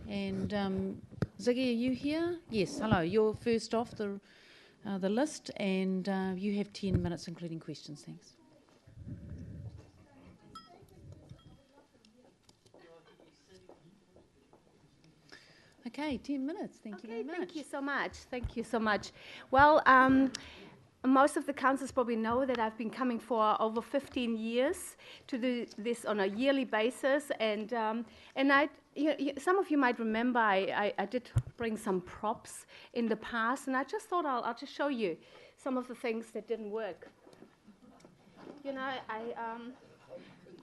And Ziggy, are you here? Yes, hello. You're first off the list, and you have 10 minutes, including questions. Thanks. Okay, 10 minutes. Thank you very much. Thank you so much. Thank you so much. Well, most of the councillors probably know that I've been coming for over 15 years to do this on a yearly basis, and some of you might remember I did bring some props in the past, and I just thought I'll just show you some of the things that didn't work. You know,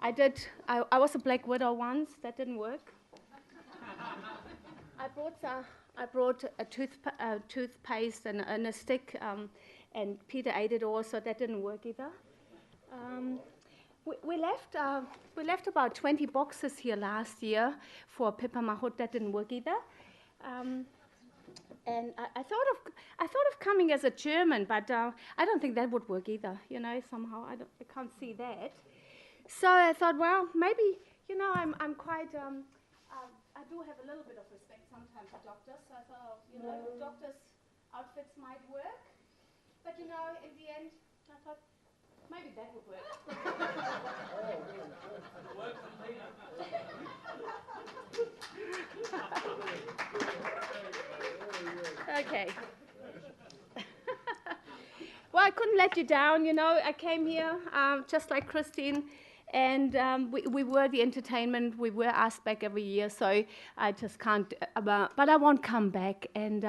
I was a black widow once. That didn't work. I brought a toothpaste and a stick, and Peter ate it all, so that didn't work either. We left about 20 boxes here last year for Pippa Mahut. That didn't work either. And I thought of coming as a German, but I don't think that would work either. You know, somehow I can't see that. So I thought, well, maybe I'm quite. I do have a little bit of respect sometimes for doctors, so I thought, doctors' outfits might work. But in the end, I thought maybe that would work. Okay. Well, I couldn't let you down. I came here just like Christine. And we were the entertainment. We were asked back every year, so I just can't. But I won't come back. And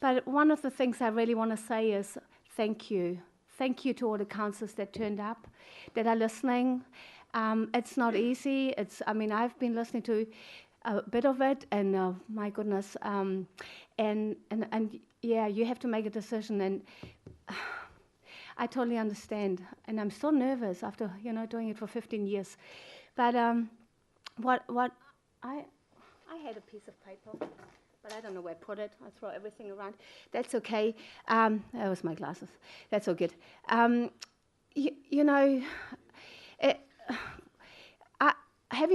but one of the things I really want to say is thank you. Thank you to all the councillors that turned up, that are listening. It's not easy. I've been listening to a bit of it, and my goodness. And yeah, you have to make a decision. And I totally understand, and I'm so nervous after doing it for 15 years. But what I had a piece of paper, but I don't know where I put it. I throw everything around. That's okay. That was my glasses. That's all good. Having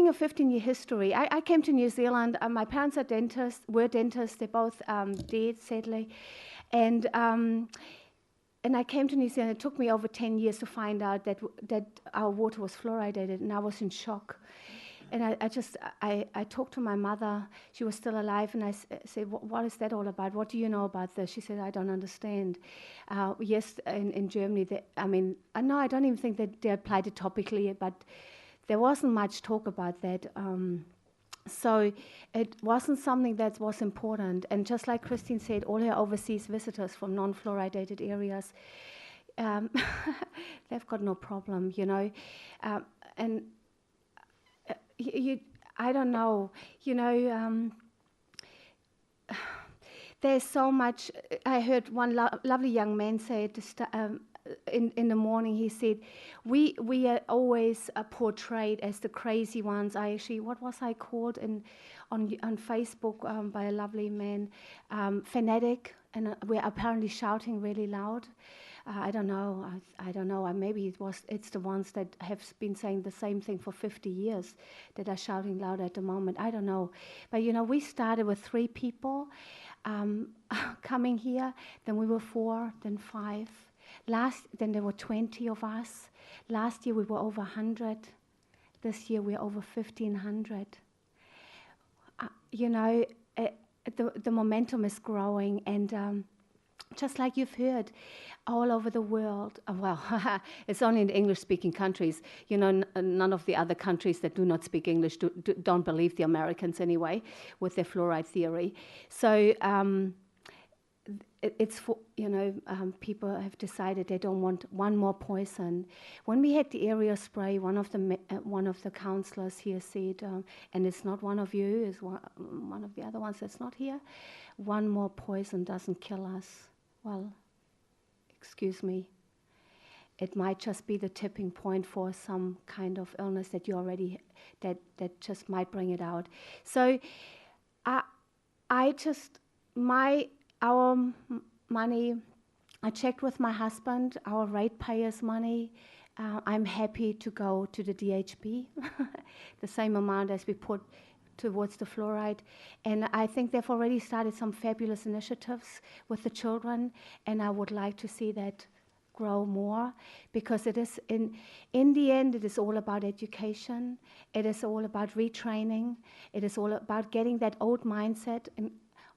a 15-year history, I came to New Zealand. My parents are dentists. Were dentists. They're both dead, sadly, and I came to New Zealand. It took me over 10 years to find out that our water was fluoridated, and I was in shock. And I talked to my mother. She was still alive, and I said, what is that all about? What do you know about this? She said, I don't understand. Yes, in Germany, no, I don't even think that they applied it topically, but there wasn't much talk about that. So it wasn't something that was important. And just like Christine said, all her overseas visitors from non-fluoridated areas, they've got no problem, and I don't know, there's so much. I heard one lovely young man say in the morning, he said, we are always portrayed as the crazy ones. What was I called on Facebook by a lovely man, fanatic, and we're apparently shouting really loud. I don't know. I don't know. Maybe it's the ones that have been saying the same thing for 50 years that are shouting loud at the moment. I don't know. But we started with 3 people coming here. Then we were 4. Then 5. Then there were 20 of us. Last year we were over 100. This year we're over 1,500. The momentum is growing, and just like you've heard, all over the world. Well, it's only in the English-speaking countries. None of the other countries that do not speak English don't believe the Americans anyway, with their fluoride theory. So it's for people have decided they don't want one more poison. When we had the area spray, one of the councillors here said, and it's not one of you, it's one of the other ones that's not here. One more poison doesn't kill us. Well, excuse me. It might just be the tipping point for some kind of illness that you already that just might bring it out. So, our money, I checked with my husband, our ratepayers' money. I'm happy to go to the DHB, the same amount as we put towards the fluoride. And I think they've already started some fabulous initiatives with the children, and I would like to see that grow more, because it is in the end, it is all about education. It is all about retraining. It is all about getting that old mindset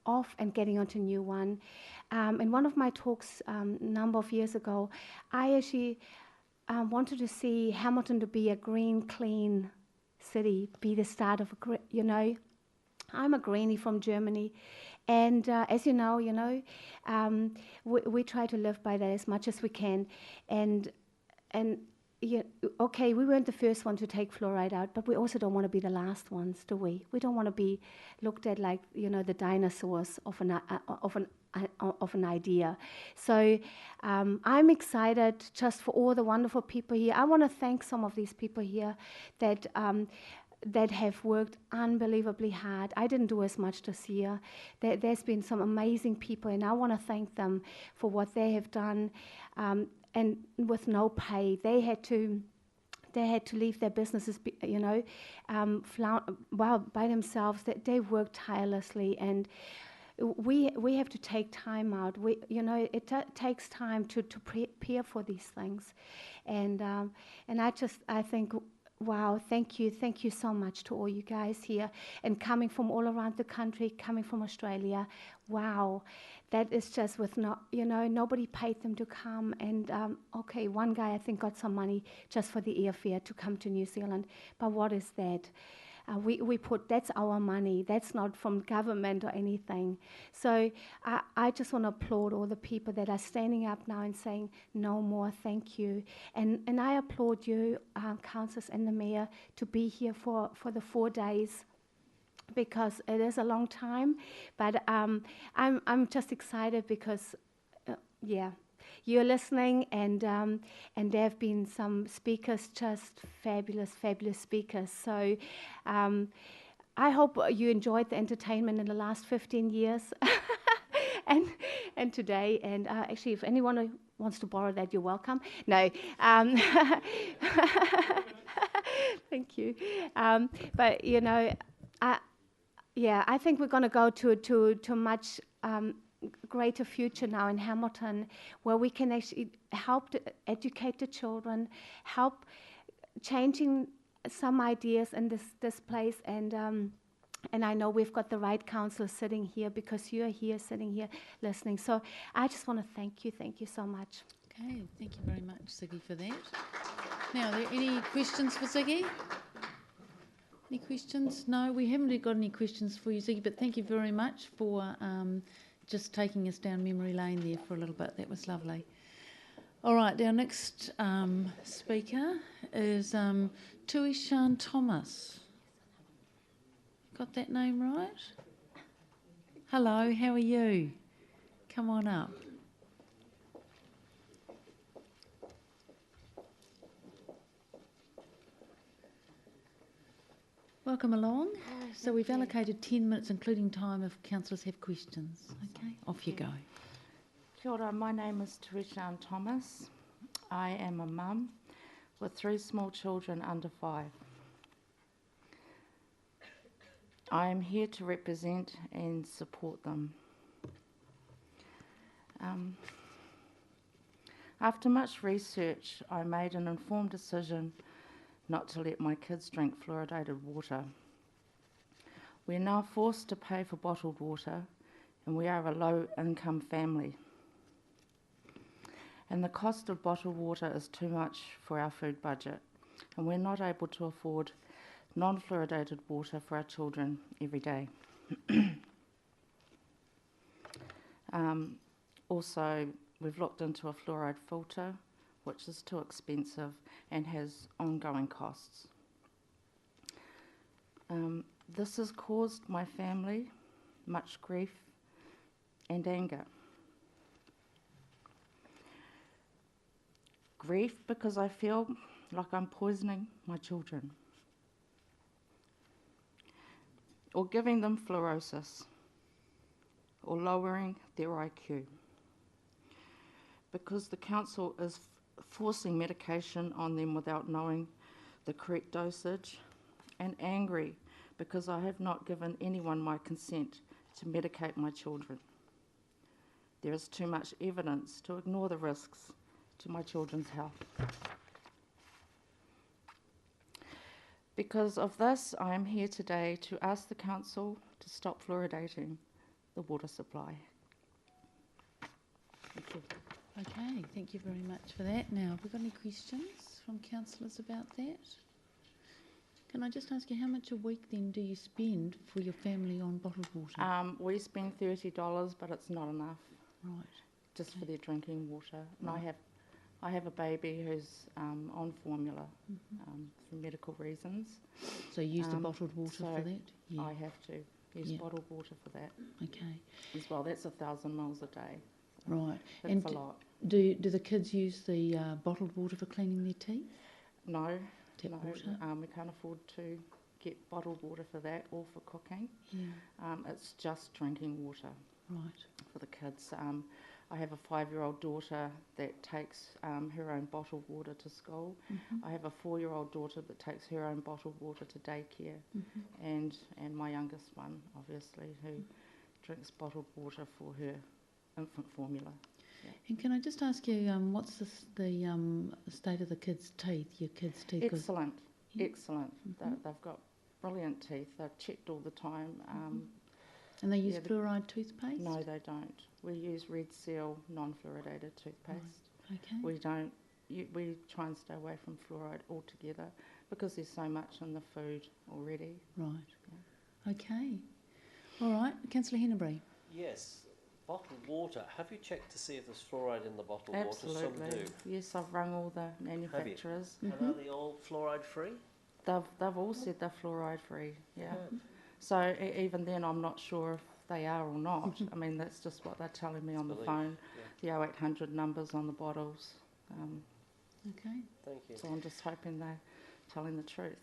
off and getting onto a new one. In one of my talks a number of years ago, I actually wanted to see Hamilton to be a green, clean city, be the start of I'm a greenie from Germany, and as you know, we try to live by that as much as we can, and okay, we weren't the first one to take fluoride out, but we also don't want to be the last ones, do we? We don't want to be looked at like the dinosaurs of an idea. So I'm excited just for all the wonderful people here. I want to thank some of these people here that have worked unbelievably hard. I didn't do as much this year. There's been some amazing people, and I want to thank them for what they have done, and with no pay. They had to leave their businesses, by themselves. They worked tirelessly, and we have to take time out. It takes time to prepare for these things, and I think. Wow, thank you so much to all you guys here, and coming from all around the country, coming from Australia. Wow, that is just nobody paid them to come, and okay, one guy I think got some money just for the airfare to come to New Zealand, but what is that? We put, that's our money, that's not from government or anything. So I just want to applaud all the people that are standing up now and saying, no more, thank you. And I applaud you, councillors and the mayor, to be here for the 4 days, because it is a long time. But I'm just excited because, you're listening, and there have been some speakers, just fabulous speakers. So I hope you enjoyed the entertainment in the last 15 years and today. And actually, if anyone wants to borrow that, you're welcome. No. Thank you. But, I think we're going to go to much greater future now in Hamilton, where we can actually help to educate the children, help changing some ideas in this place, and I know we've got the right councillors sitting here, because you're here sitting here listening. So I just want to thank you so much. Okay, thank you very much, Ziggy, for that. Now, are there any questions for Ziggy? Any questions? No, we haven't got any questions for you, Ziggy, but thank you very much for just taking us down memory lane there for a little bit. That was lovely. All right, our next speaker is Tuishan Thomas. Got that name right? Hello, how are you? Come on up. Welcome along. So we've allocated 10 minutes, including time if councillors have questions. Okay, off you go. Kia ora, my name is Tuishan Thomas. I am a mum with 3 small children under 5. I am here to represent and support them. After much research, I made an informed decision not to let my kids drink fluoridated water. We are now forced to pay for bottled water, and we are a low-income family. And the cost of bottled water is too much for our food budget, and we're not able to afford non-fluoridated water for our children every day. Also, we've looked into a fluoride filter, which is too expensive and has ongoing costs. This has caused my family much grief and anger. Grief because I feel like I'm poisoning my children, or giving them fluorosis, or lowering their IQ, because the council is forcing medication on them without knowing the correct dosage, and angry because I have not given anyone my consent to medicate my children. There is too much evidence to ignore the risks to my children's health. Because of this, I am here today to ask the Council to stop fluoridating the water supply. Thank you. Okay, thank you very much for that. Now, have we got any questions from councillors about that? Can I just ask you, how much a week then do you spend for your family on bottled water? We spend $30, but it's not enough Right. just for Okay. their drinking water. And Right. I have a baby who's on formula for medical reasons. So you use the bottled water so for that? Yeah. I have to use Yeah. bottled water for that Okay. as well. That's 1,000 mils a day. Right. That's And a lot. do the kids use the bottled water for cleaning their teeth? No, Tap no, water? we can't afford to get bottled water for that or for cooking. Yeah. It's just drinking water Right. for the kids. I have a 5-year-old daughter that takes her own bottled water to school. Mhm. I have a 4-year-old daughter that takes her own bottled water to daycare, Mhm. and my youngest one, obviously, who drinks bottled water for her infant formula. And can I just ask you, what's the state of the kids' teeth? Your kids' teeth? 'Cause- Excellent, Yeah. excellent. They've got brilliant teeth. They're checked all the time. And they use yeah, fluoride toothpaste? No, they don't. We use Red Seal non-fluoridated toothpaste. Okay. We don't. We try and stay away from fluoride altogether because there's so much in the food already. Right. Okay. All right. Councillor Hennebury. Yes, bottled water. Have you checked to see if there's fluoride in the bottled Absolutely. water? Some do. Yes, I've rung all the manufacturers. And are they all fluoride free? They've all said they're fluoride free. Yeah. So even then, I'm not sure if they are or not. I mean, that's just what they're telling me on the Believe, phone. yeah. The 0800 numbers on the bottles. Okay. Thank you. So I'm just hoping they're telling the truth.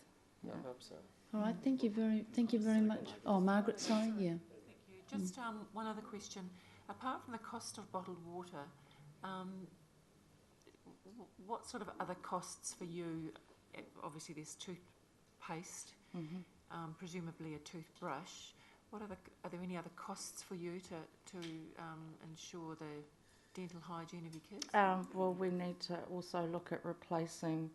I hope so. All right. Thank you very much. Oh, Margaret, sorry. Yeah. Thank you. Just one other question. Apart from the cost of bottled water, what sort of other costs for you? Obviously, there's toothpaste, presumably a toothbrush. Are there any other costs for you to ensure the dental hygiene of your kids? Well, we need to also look at replacing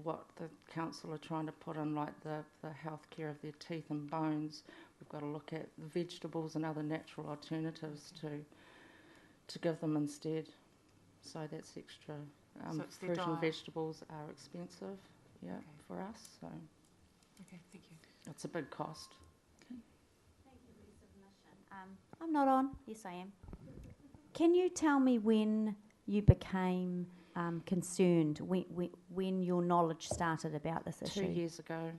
what the council are trying to put in, like the health care of their teeth and bones. We've got to look at the vegetables and other natural alternatives to give them instead. So that's extra. So it's their Fruit and diet. vegetables are expensive, Okay. for us. So Okay, thank you. it's a big cost. Thank you for your submission. I'm not on. Yes, I am. Can you tell me when you became concerned, when your knowledge started about this 2 issue? years ago.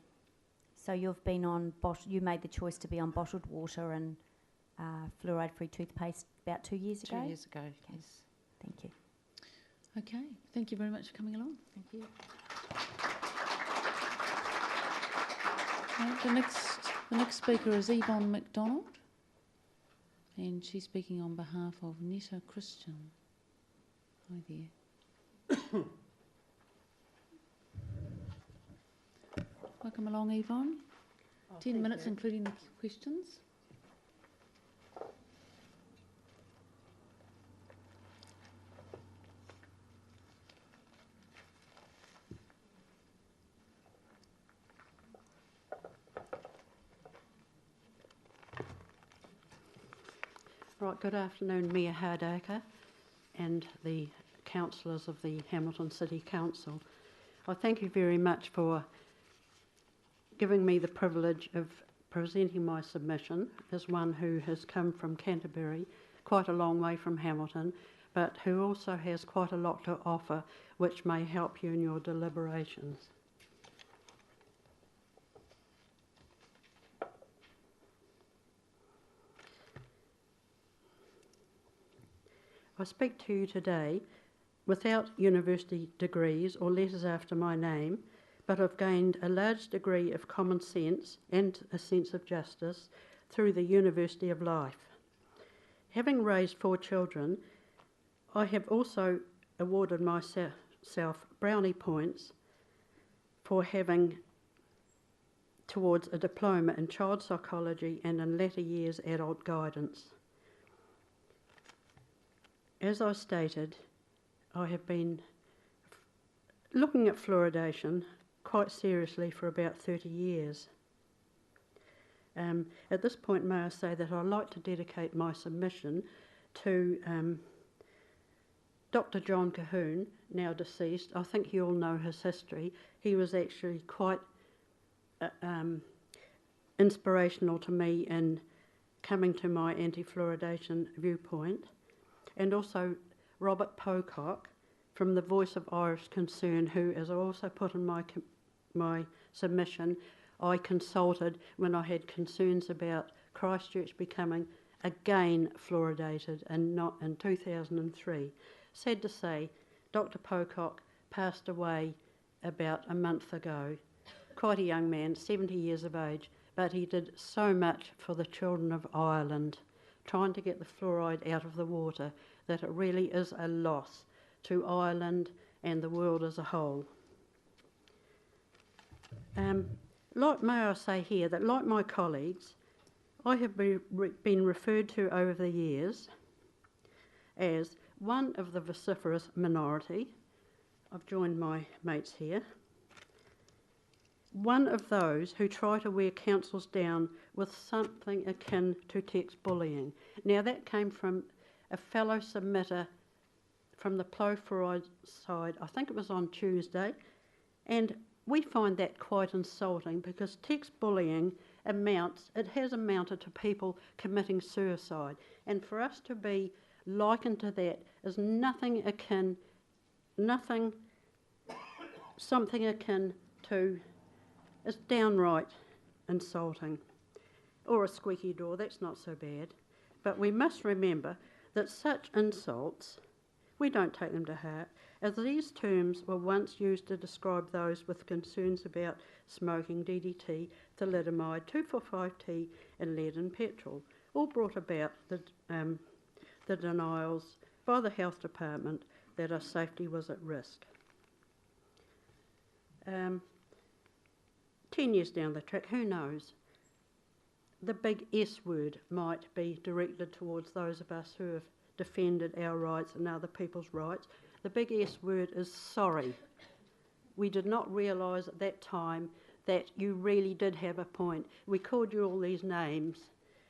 So you've been on, you made the choice to be on bottled water and fluoride-free toothpaste about 2 years ago? 2 years ago, yes. Thank you. Okay. Thank you very much for coming along. Thank you. Right, the next speaker is Yvonne McDonald, and she's speaking on behalf of Netta Christian. Hi there. Welcome along, Yvonne. 10 minutes, including the questions. Right, good afternoon, Mayor Hardaker and the councillors of the Hamilton City Council. I thank you very much for giving me the privilege of presenting my submission as one who has come from Canterbury, quite a long way from Hamilton, but who also has quite a lot to offer which may help you in your deliberations. I speak to you today without university degrees or letters after my name, but I've gained a large degree of common sense and a sense of justice through the University of Life. Having raised 4 children, I have also awarded myself brownie points for having towards a diploma in child psychology and in latter years adult guidance. As I stated, I have been looking at fluoridation quite seriously for about 30 years. At this point, may I say that I'd like to dedicate my submission to Dr. John Cahoon, now deceased. I think you all know his history. He was actually quite inspirational to me in coming to my anti-fluoridation viewpoint. And also Robert Pocock from the Voice of Irish Concern, who, as I also put in my submission, I consulted when I had concerns about Christchurch becoming again fluoridated and not in 2003. Sad to say, Dr. Pocock passed away about a month ago. Quite a young man, 70 years of age, but he did so much for the children of Ireland, trying to get the fluoride out of the water, that it really is a loss to Ireland and the world as a whole. May I say here that, like my colleagues, I have been referred to over the years as one of the vociferous minority. I've joined my mates here. One of those who try to wear councils down with something akin to text bullying. Now, that came from a fellow submitter from the Fluoride side, I think it was on Tuesday, and we find that quite insulting because text bullying has amounted to people committing suicide. And for us to be likened to that is something akin to, it's downright insulting. Or a squeaky door, that's not so bad. But we must remember that such insults, we don't take them to heart, as these terms were once used to describe those with concerns about smoking, DDT, thalidomide, 2,4,5-T and lead in petrol, all brought about the denials by the health department that our safety was at risk. 10 years down the track, who knows? The big S word might be directed towards those of us who have defended our rights and other people's rights. The big S word is sorry. We did not realise at that time that you really did have a point. We called you all these names.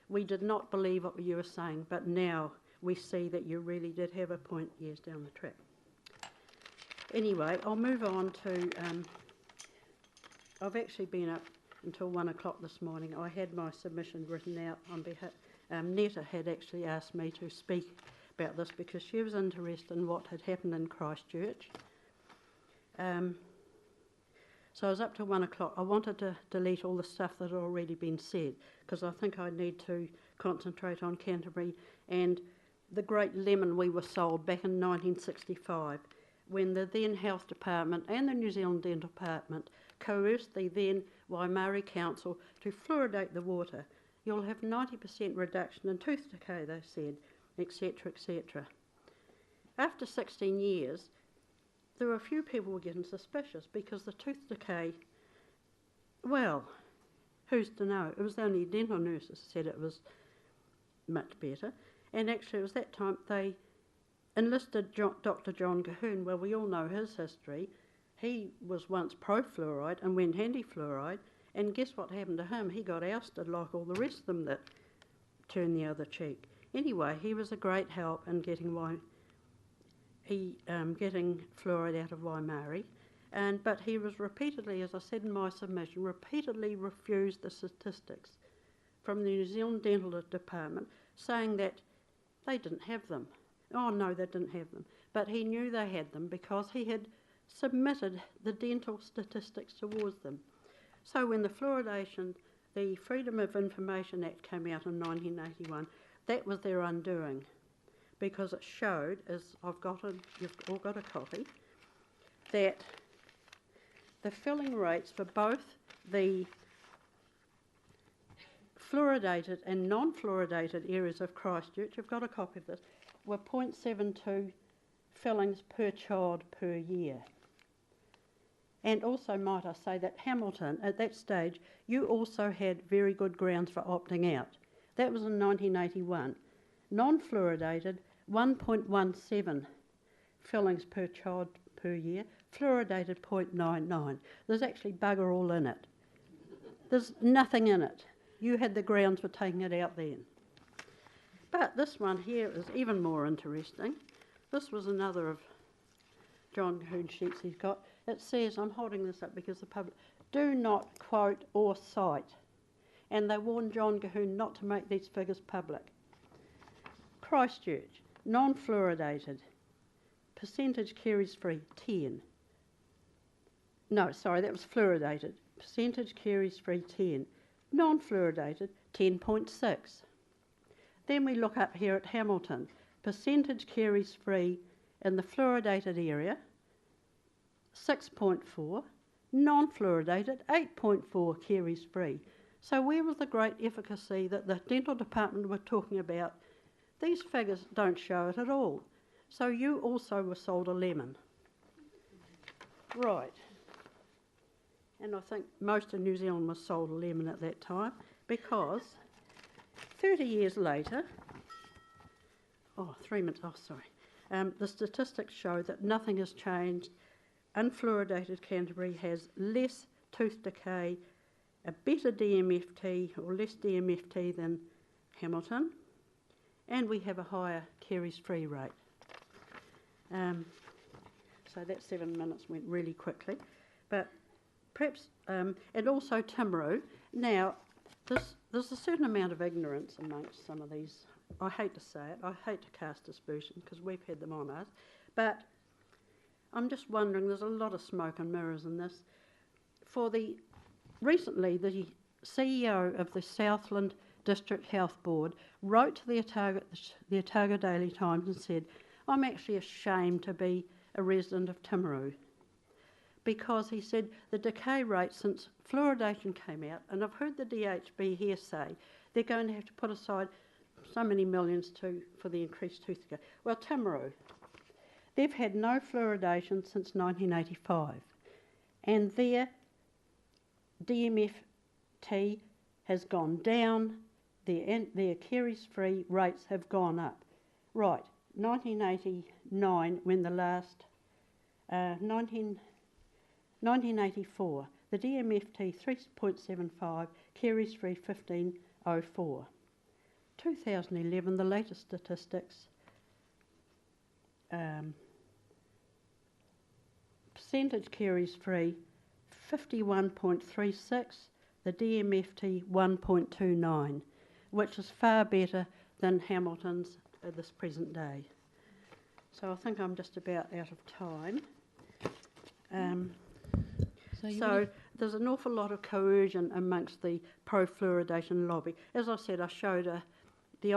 We did not believe what you were saying, but now we see that you really did have a point years down the track. Anyway, I'll move on to, I've actually been up until 1 o'clock this morning. I had my submission written out on behalf, Netta had actually asked me to speak about this because she was interested in what had happened in Christchurch. So I was up till 1 o'clock. I wanted to delete all the stuff that had already been said because I think I need to concentrate on Canterbury and the great lemon we were sold back in 1965 when the then Health Department and the New Zealand Dental Department coerced the then Waimarie Council to fluoridate the water. You'll have 90% reduction in tooth decay, they said, etc., etc. After 16 years, there were a few people were getting suspicious because the tooth decay, well, who's to know? It was only dental nurses said it was much better. And actually it was that time they enlisted Dr. John Cahoon. Well, we all know his history. He was once pro-fluoride and went anti-fluoride. And guess what happened to him? He got ousted like all the rest of them that turned the other cheek. Anyway, he was a great help in getting getting fluoride out of Waimarie, but he was repeatedly, as I said in my submission, repeatedly refused the statistics from the New Zealand Dental Department saying that they didn't have them. Oh no, they didn't have them. But he knew they had them because he had submitted the dental statistics towards them. So when the fluoridation, the Freedom of Information Act came out in 1981, that was their undoing because it showed, as you've all got a copy, that the filling rates for both the fluoridated and non-fluoridated areas of Christchurch, you've got a copy of this, were 0.72 fillings per child per year. And also, might I say that Hamilton, at that stage, you also had very good grounds for opting out. That was in 1981. Non-fluoridated, 1.17 fillings per child per year, fluoridated 0.99. There's actually bugger all in it. There's nothing in it. You had the grounds for taking it out then. But this one here is even more interesting. This was another of John Cahoon's sheets he's got. It says, I'm holding this up because the public, do not quote or cite. And they warned John Cahoon not to make these figures public. Christchurch, non-fluoridated, percentage caries free, 10. No, sorry, that was fluoridated. Percentage caries free, 10. Non-fluoridated, 10.6. Then we look up here at Hamilton. Percentage caries free in the fluoridated area, 6.4. Non-fluoridated, 8.4 caries free. So where was the great efficacy that the dental department were talking about? These figures don't show it at all. So you also were sold a lemon. Right. And I think most of New Zealand was sold a lemon at that time, because 30 years later, the statistics show that nothing has changed. Unfluoridated Canterbury has less tooth decay, a better DMFT or less DMFT than Hamilton, and we have a higher caries-free rate. So that 7 minutes went really quickly. But perhaps, and also Timaru. Now, there's a certain amount of ignorance amongst some of these. I hate to say it, I hate to cast aspersions because we've had them on us, but I'm just wondering, there's a lot of smoke and mirrors in this. Recently, the CEO of the Southland District Health Board wrote to the Otago Daily Times and said, I'm actually ashamed to be a resident of Timaru, because he said the decay rate since fluoridation came out, and I've heard the DHB here say they're going to have to put aside so many millions for the increased tooth decay. Well, Timaru, they've had no fluoridation since 1985, and their DMFT has gone down, their caries-free rates have gone up. Right, 1989, when the last, 1984, the DMFT 3.75, caries-free 15.04. 2011, the latest statistics, percentage caries-free 51.36, the DMFT 1.29, which is far better than Hamilton's at this present day. So I think I'm just about out of time. So there's an awful lot of coercion amongst the pro-fluoridation lobby. As I said, I showed the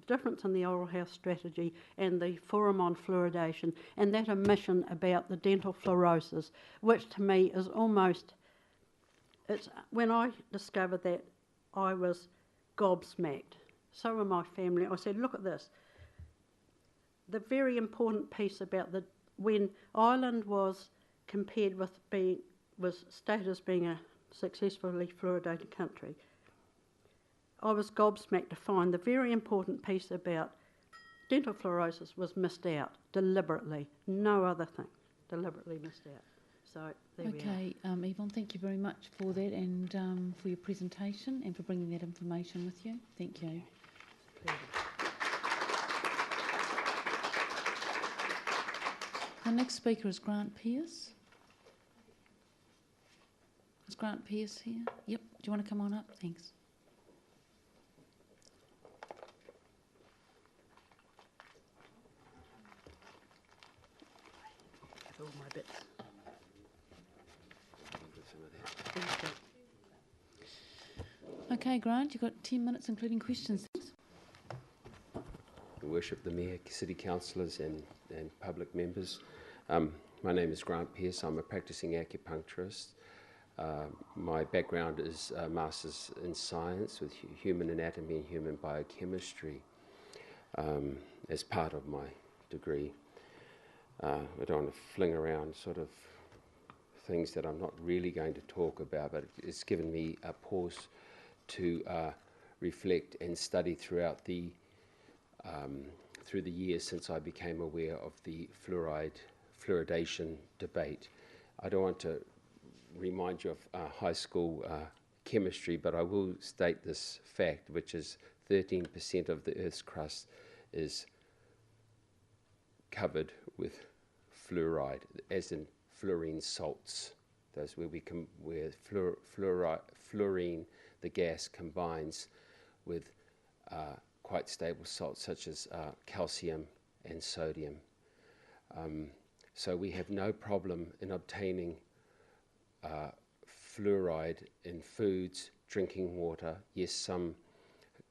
difference in the oral health strategy and the forum on fluoridation, and that omission about the dental fluorosis, which to me is almost, when I discovered that, I was gobsmacked. So were my family. I said, look at this. The very important piece about when Ireland was compared with was stated as being a successfully fluoridated country, I was gobsmacked to find the very important piece about dental fluorosis was missed out deliberately. No other thing. Deliberately missed out. So there we are. Okay, Yvonne, thank you very much for that and for your presentation and for bringing that information with you. Thank you. Pleasure. The next speaker is Grant Pearce. Is Grant Pearce here? Yep. Do you want to come on up? Thanks. Have all my bits. Okay, Grant, you've got 10 minutes, including questions. Your Worship, the Mayor, City Councillors and public members. My name is Grant Pearce. I'm a practising acupuncturist. My background is a Masters in Science with Human Anatomy and Human Biochemistry as part of my degree. I don't want to fling around sort of things that I'm not really going to talk about, but it's given me a pause to reflect and study throughout the through the years since I became aware of the fluoridation debate. I don't want to remind you of high school chemistry, but I will state this fact, which is 13% of the Earth's crust is covered with fluoride, as in fluorine salts. Those where fluorine, the gas, combines with quite stable salts such as calcium and sodium. So we have no problem in obtaining fluoride in foods, drinking water. Yes, some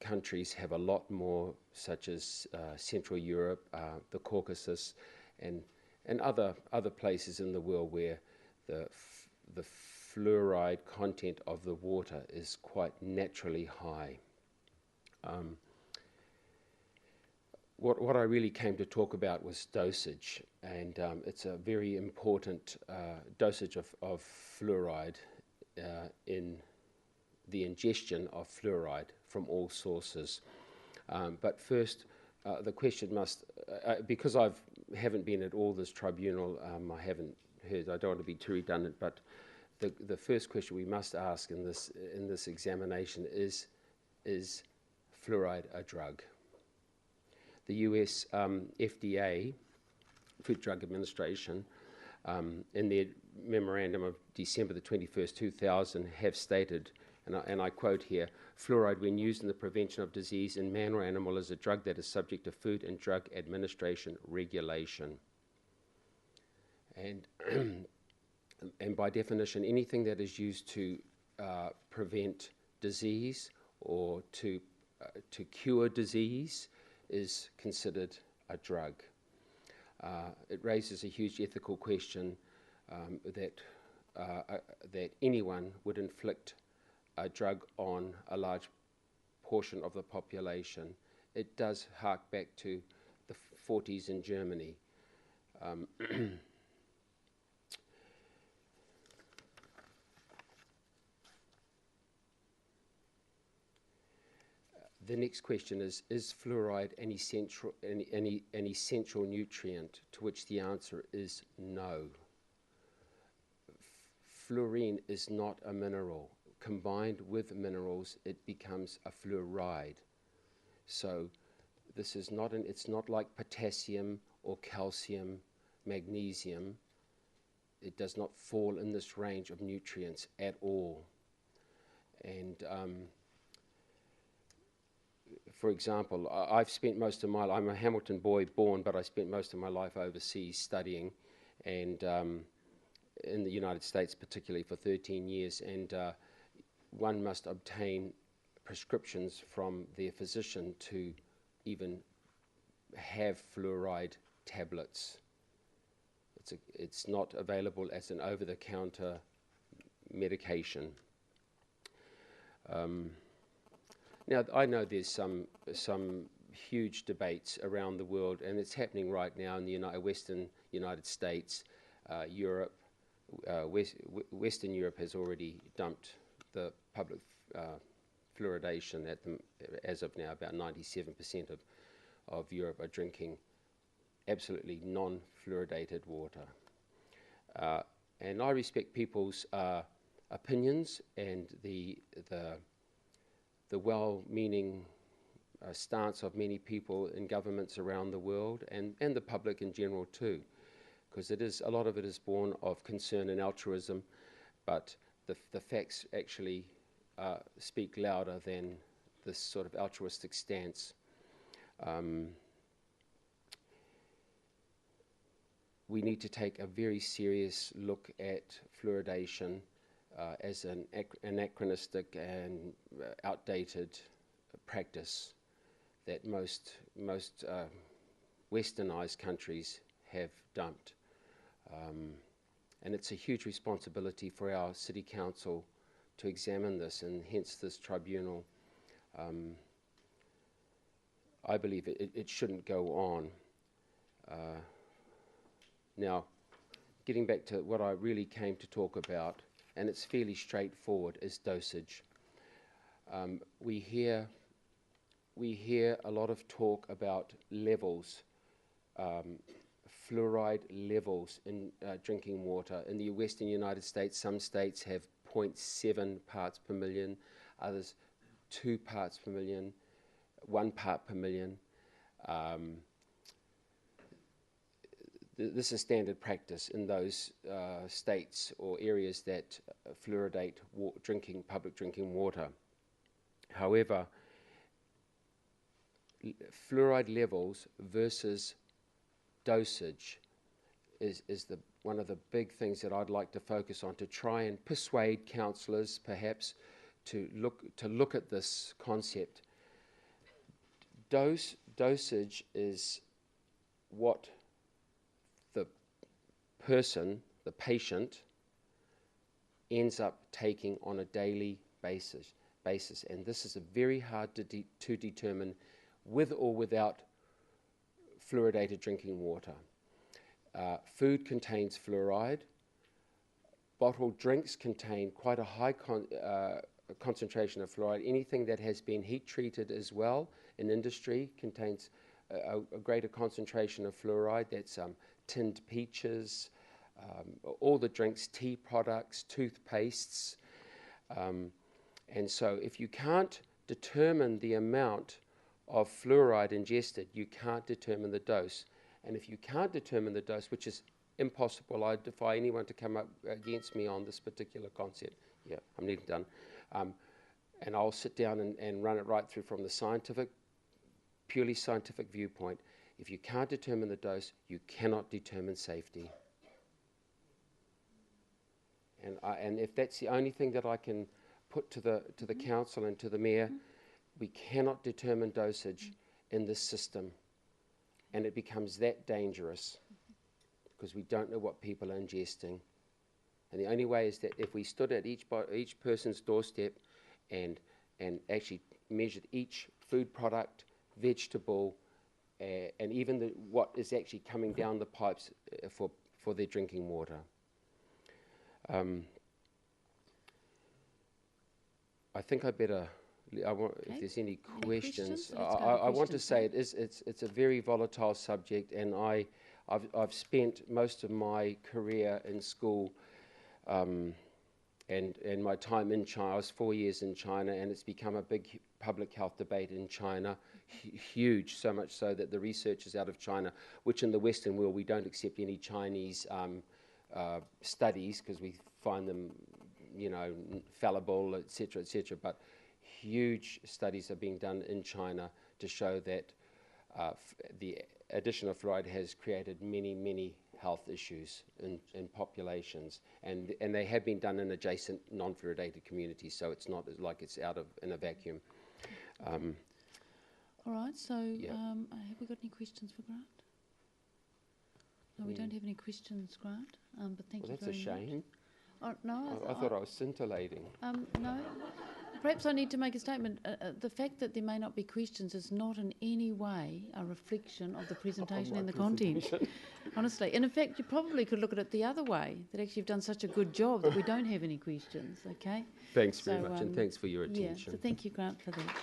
countries have a lot more, such as Central Europe, the Caucasus, and other places in the world where the fluoride content of the water is quite naturally high. What I really came to talk about was dosage, and it's a very important dosage of fluoride in the ingestion of fluoride from all sources. But first, the question must, because I haven't been at all this tribunal, I haven't heard, I don't want to be too redundant, but the first question we must ask in this examination is fluoride a drug? The US FDA, Food Drug Administration, in their memorandum of December the 21st, 2000, have stated, and I quote here, fluoride, when used in the prevention of disease in man or animal, is a drug that is subject to Food and Drug Administration regulation. And, and by definition, anything that is used to prevent disease or to cure disease is considered a drug. It raises a huge ethical question that anyone would inflict a drug on a large portion of the population. It does hark back to the 40s in Germany. The next question is fluoride an essential nutrient? To which the answer is no. Fluorine is not a mineral. Combined with minerals, it becomes a fluoride. So this is not it's not like potassium or calcium, magnesium. It does not fall in this range of nutrients at all. And for example, I've spent most of my life, I'm a Hamilton boy born, but I spent most of my life overseas studying, and in the United States particularly for 13 years, and one must obtain prescriptions from their physician to even have fluoride tablets. It's not available as an over-the-counter medication. Now, I know there's some huge debates around the world, and it's happening right now in the Western United States, Europe. Western Europe has already dumped the public fluoridation as of now. About 97% of Europe are drinking absolutely non-fluoridated water. And I respect people's opinions and the well-meaning stance of many people in governments around the world, and the public in general too, because a lot of it is born of concern and altruism, but the facts actually speak louder than this sort of altruistic stance. We need to take a very serious look at fluoridation as an anachronistic and outdated practice that most westernized countries have dumped. And it's a huge responsibility for our city council to examine this, and hence this tribunal. I believe it shouldn't go on. Now, getting back to what I really came to talk about, and it's fairly straightforward, is dosage. We hear a lot of talk about levels, fluoride levels in drinking water. In the Western United States, some states have 0.7 parts per million, others 2 parts per million, 1 part per million. This is standard practice in those states or areas that fluoridate public drinking water. However, fluoride levels versus dosage is one of the big things that I'd like to focus on, to try and persuade councillors perhaps to look at this concept. Dosage is what the person, the patient, ends up taking on a daily basis, and this is very hard to determine with or without fluoridated drinking water. Food contains fluoride. Bottled drinks contain quite a high concentration of fluoride. Anything that has been heat treated as well in industry contains a greater concentration of fluoride. That's tinned peaches, all the drinks, tea products, toothpastes. And so if you can't determine the amount of fluoride ingested, you can't determine the dose. And if you can't determine the dose, which is impossible, I defy anyone to come up against me on this particular concept. Yeah, I'm nearly done. And I'll sit down and run it right through from the purely scientific viewpoint. If you can't determine the dose, you cannot determine safety. And if that's the only thing that I can put to the council and to the mayor, we cannot determine dosage in this system, and it becomes that dangerous because we don't know what people are ingesting. And the only way is that if we stood at each person's doorstep and actually measured each food product, vegetable, and even what is actually coming down the pipes for their drinking water. I think I better. If there's any questions, I want to say it's a very volatile subject, and I've spent most of my career in school, and my time in China. I was 4 years in China, and it's become a big public health debate in China, huge, so much so that the researchers out of China, which in the Western world we don't accept any Chinese studies because we find them, fallible, etc., etc. But huge studies are being done in China to show that the addition of fluoride has created many, many health issues in populations, and they have been done in adjacent non-fluoridated communities, so it's not like it's out in a vacuum. All right, so have we got any questions for Grant? No, we don't have any questions, Grant, but thank you very much. That's a shame. Oh, no, I thought I was scintillating. No. Perhaps I need to make a statement. The fact that there may not be questions is not in any way a reflection of the presentation and the content. Honestly. And in fact, you probably could look at it the other way, that actually you've done such a good job that we don't have any questions, okay? Thanks very much, and thanks for your attention. Yeah, so thank you, Grant, for that.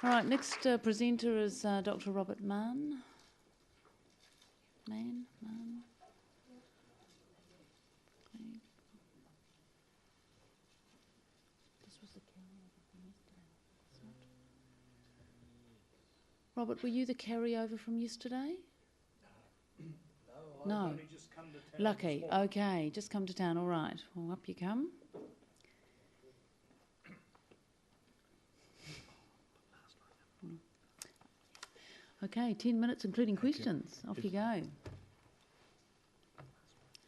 All right, next presenter is Dr. Robert Mann. Mann. Robert, were you the carryover from yesterday? No. I've only just come to town. Lucky. Okay, just come to town. All right. Well, up you come. Okay, 10 minutes, including questions. Off you go.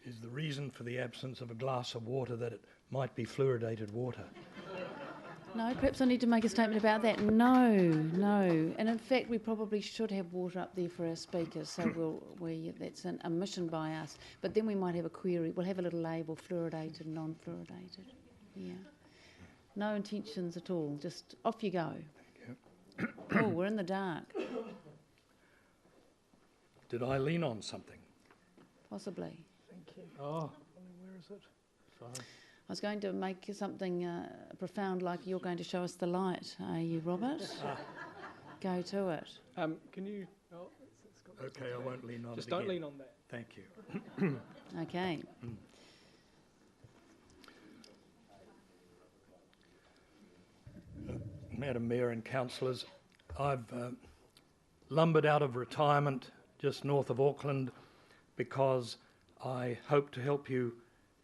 Is the reason for the absence of a glass of water that it might be fluoridated water? No, perhaps I need to make a statement about that. No. And in fact, we probably should have water up there for our speakers, so that's an omission by us. But then we might have a query. We'll have a little label, fluoridated, non-fluoridated. Yeah. No intentions at all. Just off you go. Thank you. Oh, we're in the dark. Did I lean on something? Possibly. Thank you. Oh, where is it? Sorry. I was going to make something profound, like you're going to show us the light. Are you, Robert? Go to it. Can you? Oh, Okay, I won't lean on just it don't again. lean on that. Thank you. Okay. Madam Mayor and councillors, I've lumbered out of retirement just north of Auckland because I hope to help you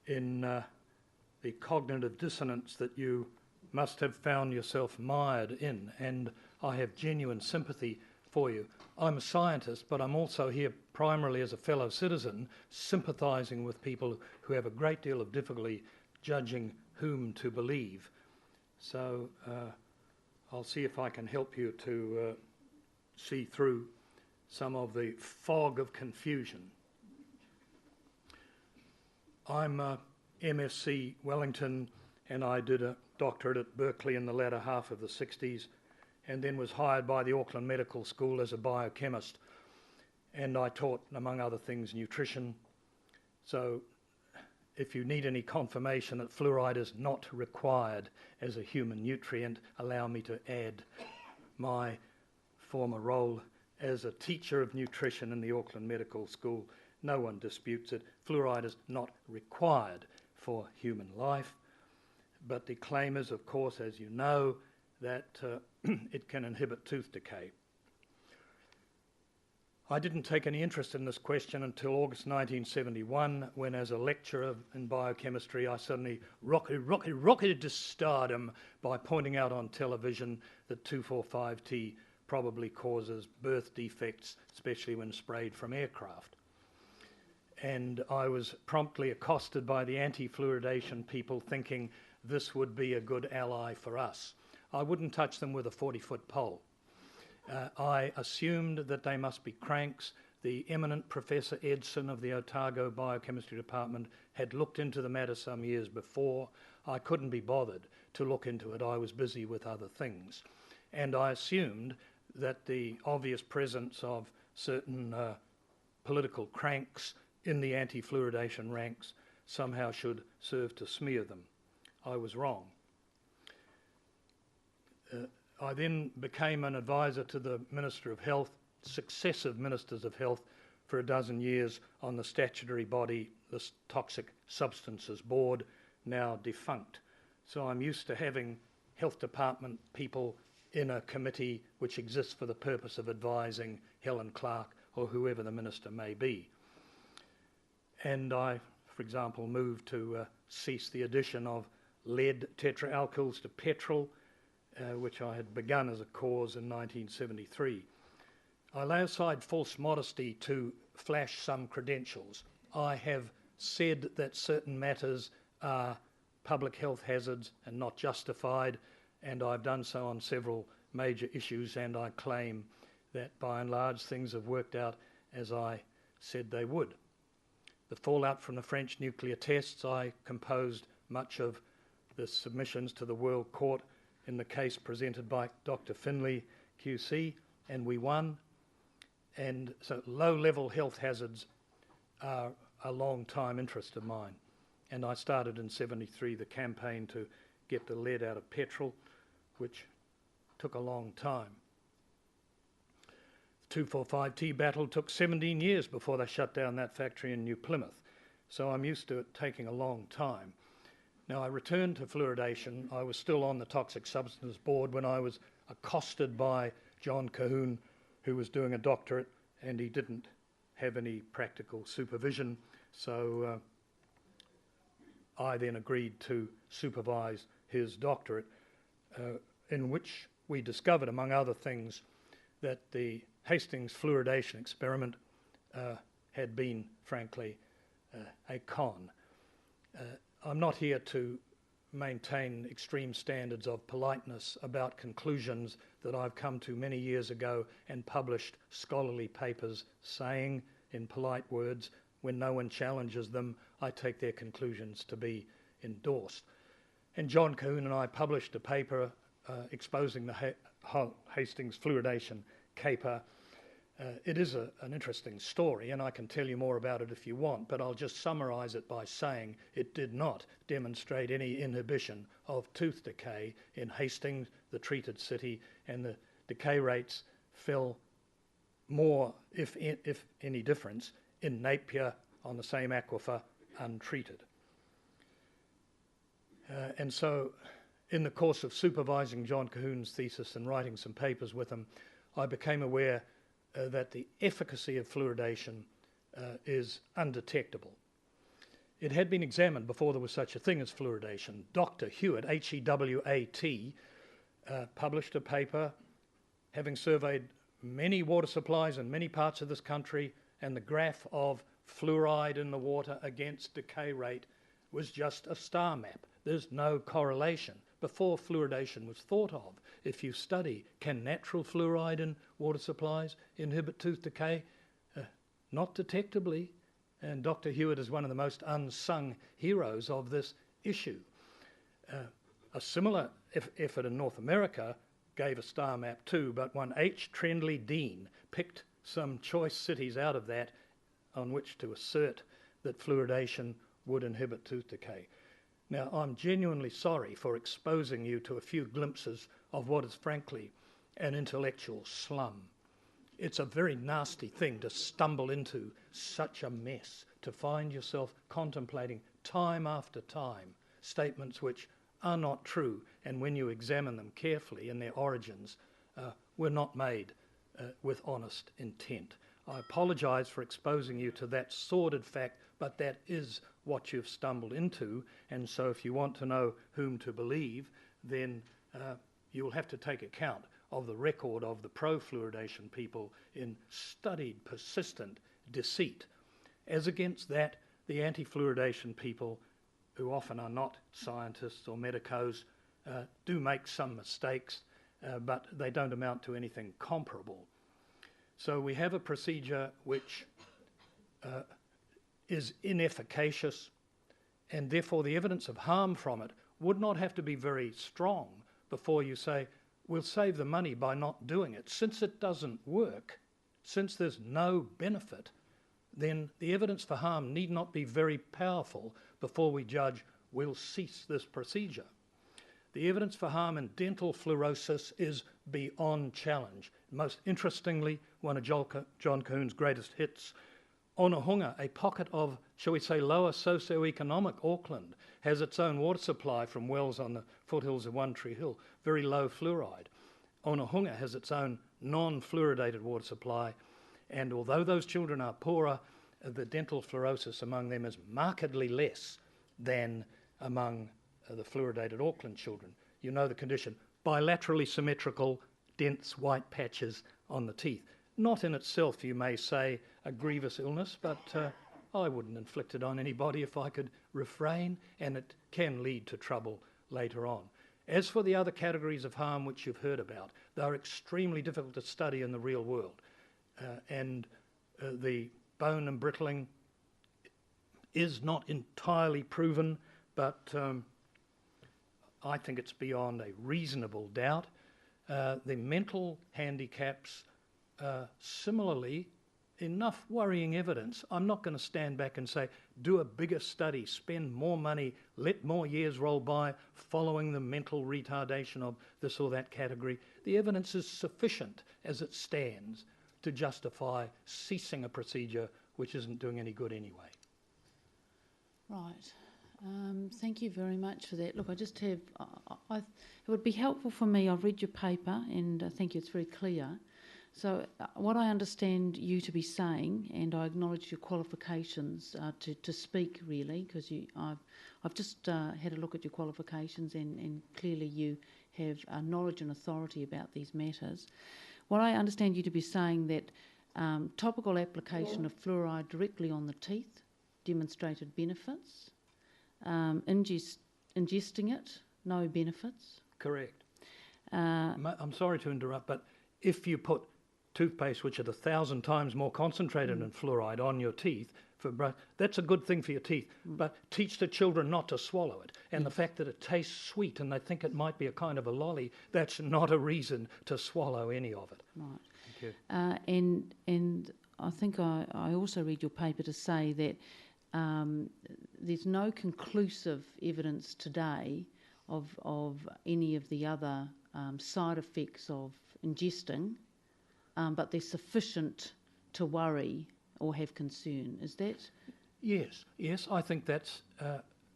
in the cognitive dissonance that you must have found yourself mired in, and I have genuine sympathy for you. I'm a scientist, but I'm also here primarily as a fellow citizen, sympathising with people who have a great deal of difficulty judging whom to believe. So I'll see if I can help you to see through some of the fog of confusion. I'm MSc Wellington, and I did a doctorate at Berkeley in the latter half of the 60s, and then was hired by the Auckland Medical School as a biochemist. And I taught, among other things, nutrition. So if you need any confirmation that fluoride is not required as a human nutrient, allow me to add my former role as a teacher of nutrition in the Auckland Medical School. No one disputes it. Fluoride is not required for human life, but the claim is, of course, as you know, that it can inhibit tooth decay. I didn't take any interest in this question until August 1971, when as a lecturer in biochemistry I suddenly rocketed to stardom by pointing out on television that 2,4,5-T probably causes birth defects, especially when sprayed from aircraft. And I was promptly accosted by the anti-fluoridation people, thinking this would be a good ally for us. I wouldn't touch them with a 40-foot pole. I assumed that they must be cranks. The eminent Professor Edson of the Otago Biochemistry Department had looked into the matter some years before. I couldn't be bothered to look into it. I was busy with other things. And I assumed that the obvious presence of certain political cranks in the anti-fluoridation ranks somehow should serve to smear them. I was wrong. I then became an advisor to the Minister of Health, successive Ministers of Health, for a dozen years on the statutory body, the Toxic Substances Board, now defunct. So I'm used to having Health Department people in a committee which exists for the purpose of advising Helen Clark or whoever the minister may be. And I, for example, moved to cease the addition of lead tetraalkyls to petrol, which I had begun as a cause in 1973. I lay aside false modesty to flash some credentials. I have said that certain matters are public health hazards and not justified, and I've done so on several major issues, and I claim that by and large things have worked out as I said they would. The fallout from the French nuclear tests, I composed much of the submissions to the World Court in the case presented by Dr. Finlay, QC, and we won. And so low-level health hazards are a long-time interest of mine. And I started in '73 the campaign to get the lead out of petrol, which took a long time. The 2,4,5-T battle took 17 years before they shut down that factory in New Plymouth. So I'm used to it taking a long time. Now, I returned to fluoridation. I was still on the Toxic Substances Board when I was accosted by John Cahoon, who was doing a doctorate, and he didn't have any practical supervision. So I then agreed to supervise his doctorate, in which we discovered, among other things, that the Hastings fluoridation experiment had been, frankly, a con. I'm not here to maintain extreme standards of politeness about conclusions that I've come to many years ago and published scholarly papers saying, in polite words, when no one challenges them, I take their conclusions to be endorsed. And John Cahoon and I published a paper exposing the Hastings fluoridation caper It is an interesting story, and I can tell you more about it if you want, but I'll just summarise it by saying it did not demonstrate any inhibition of tooth decay in Hastings, the treated city, and the decay rates fell more, if any difference, in Napier on the same aquifer, untreated. And so, in the course of supervising John Cahoon's thesis and writing some papers with him, I became aware that the efficacy of fluoridation is undetectable. It had been examined before there was such a thing as fluoridation. Dr. Hewitt, H-E-W-A-T, published a paper having surveyed many water supplies in many parts of this country, and the graph of fluoride in the water against decay rate was just a star map. There's no correlation. Before fluoridation was thought of, if you study, can natural fluoride in water supplies inhibit tooth decay? Not detectably. And Dr. Hewitt is one of the most unsung heroes of this issue. A similar effort in North America gave a star map too, but one H. Trendley Dean picked some choice cities out of that on which to assert that fluoridation would inhibit tooth decay. Now, I'm genuinely sorry for exposing you to a few glimpses of what is frankly an intellectual slum. It's a very nasty thing to stumble into such a mess, to find yourself contemplating time after time statements which are not true, and when you examine them carefully in their origins, were not made with honest intent. I apologise for exposing you to that sordid fact, but that is what you've stumbled into, and so if you want to know whom to believe, then you'll have to take account of the record of the pro-fluoridation people in studied, persistent deceit. As against that, the anti-fluoridation people, who often are not scientists or medicos, do make some mistakes, but they don't amount to anything comparable. So we have a procedure which is inefficacious, and therefore the evidence of harm from it would not have to be very strong before you say, we'll save the money by not doing it. Since it doesn't work, since there's no benefit, then the evidence for harm need not be very powerful before we judge we'll cease this procedure. The evidence for harm in dental fluorosis is beyond challenge. Most interestingly, one of John Cahoon's greatest hits, Onehunga, a pocket of, shall we say, lower socio-economic Auckland, has its own water supply from wells on the foothills of One Tree Hill, very low fluoride. Onehunga has its own non-fluoridated water supply, and although those children are poorer, the dental fluorosis among them is markedly less than among the fluoridated Auckland children. You know the condition, bilaterally symmetrical, dense white patches on the teeth. Not in itself, you may say, a grievous illness, but I wouldn't inflict it on anybody if I could refrain, and it can lead to trouble later on. As for the other categories of harm which you've heard about, they're extremely difficult to study in the real world. And the bone embrittling is not entirely proven, but I think it's beyond a reasonable doubt. The mental handicaps, similarly, enough worrying evidence. I'm not going to stand back and say, do a bigger study, spend more money, let more years roll by following the mental retardation of this or that category. The evidence is sufficient as it stands to justify ceasing a procedure which isn't doing any good anyway. Right. Thank you very much for that. Look, I just have, it would be helpful for me, I've read your paper and I think it's very clear. So what I understand you to be saying, and I acknowledge your qualifications to speak really, because I've just had a look at your qualifications and clearly you have knowledge and authority about these matters. What I understand you to be saying that topical application of fluoride directly on the teeth demonstrated benefits. Ingesting it, no benefits. Correct. I'm sorry to interrupt, but if you put toothpaste, which are 1,000 times more concentrated in fluoride, on your teeth, that's a good thing for your teeth, but teach the children not to swallow it. And the fact that it tastes sweet and they think it might be a kind of a lolly, that's not a reason to swallow any of it. Right. you. And I think I also read your paper to say that there's no conclusive evidence today of any of the other side effects of ingesting, but they're sufficient to worry or have concern. Is that? Yes, I think that's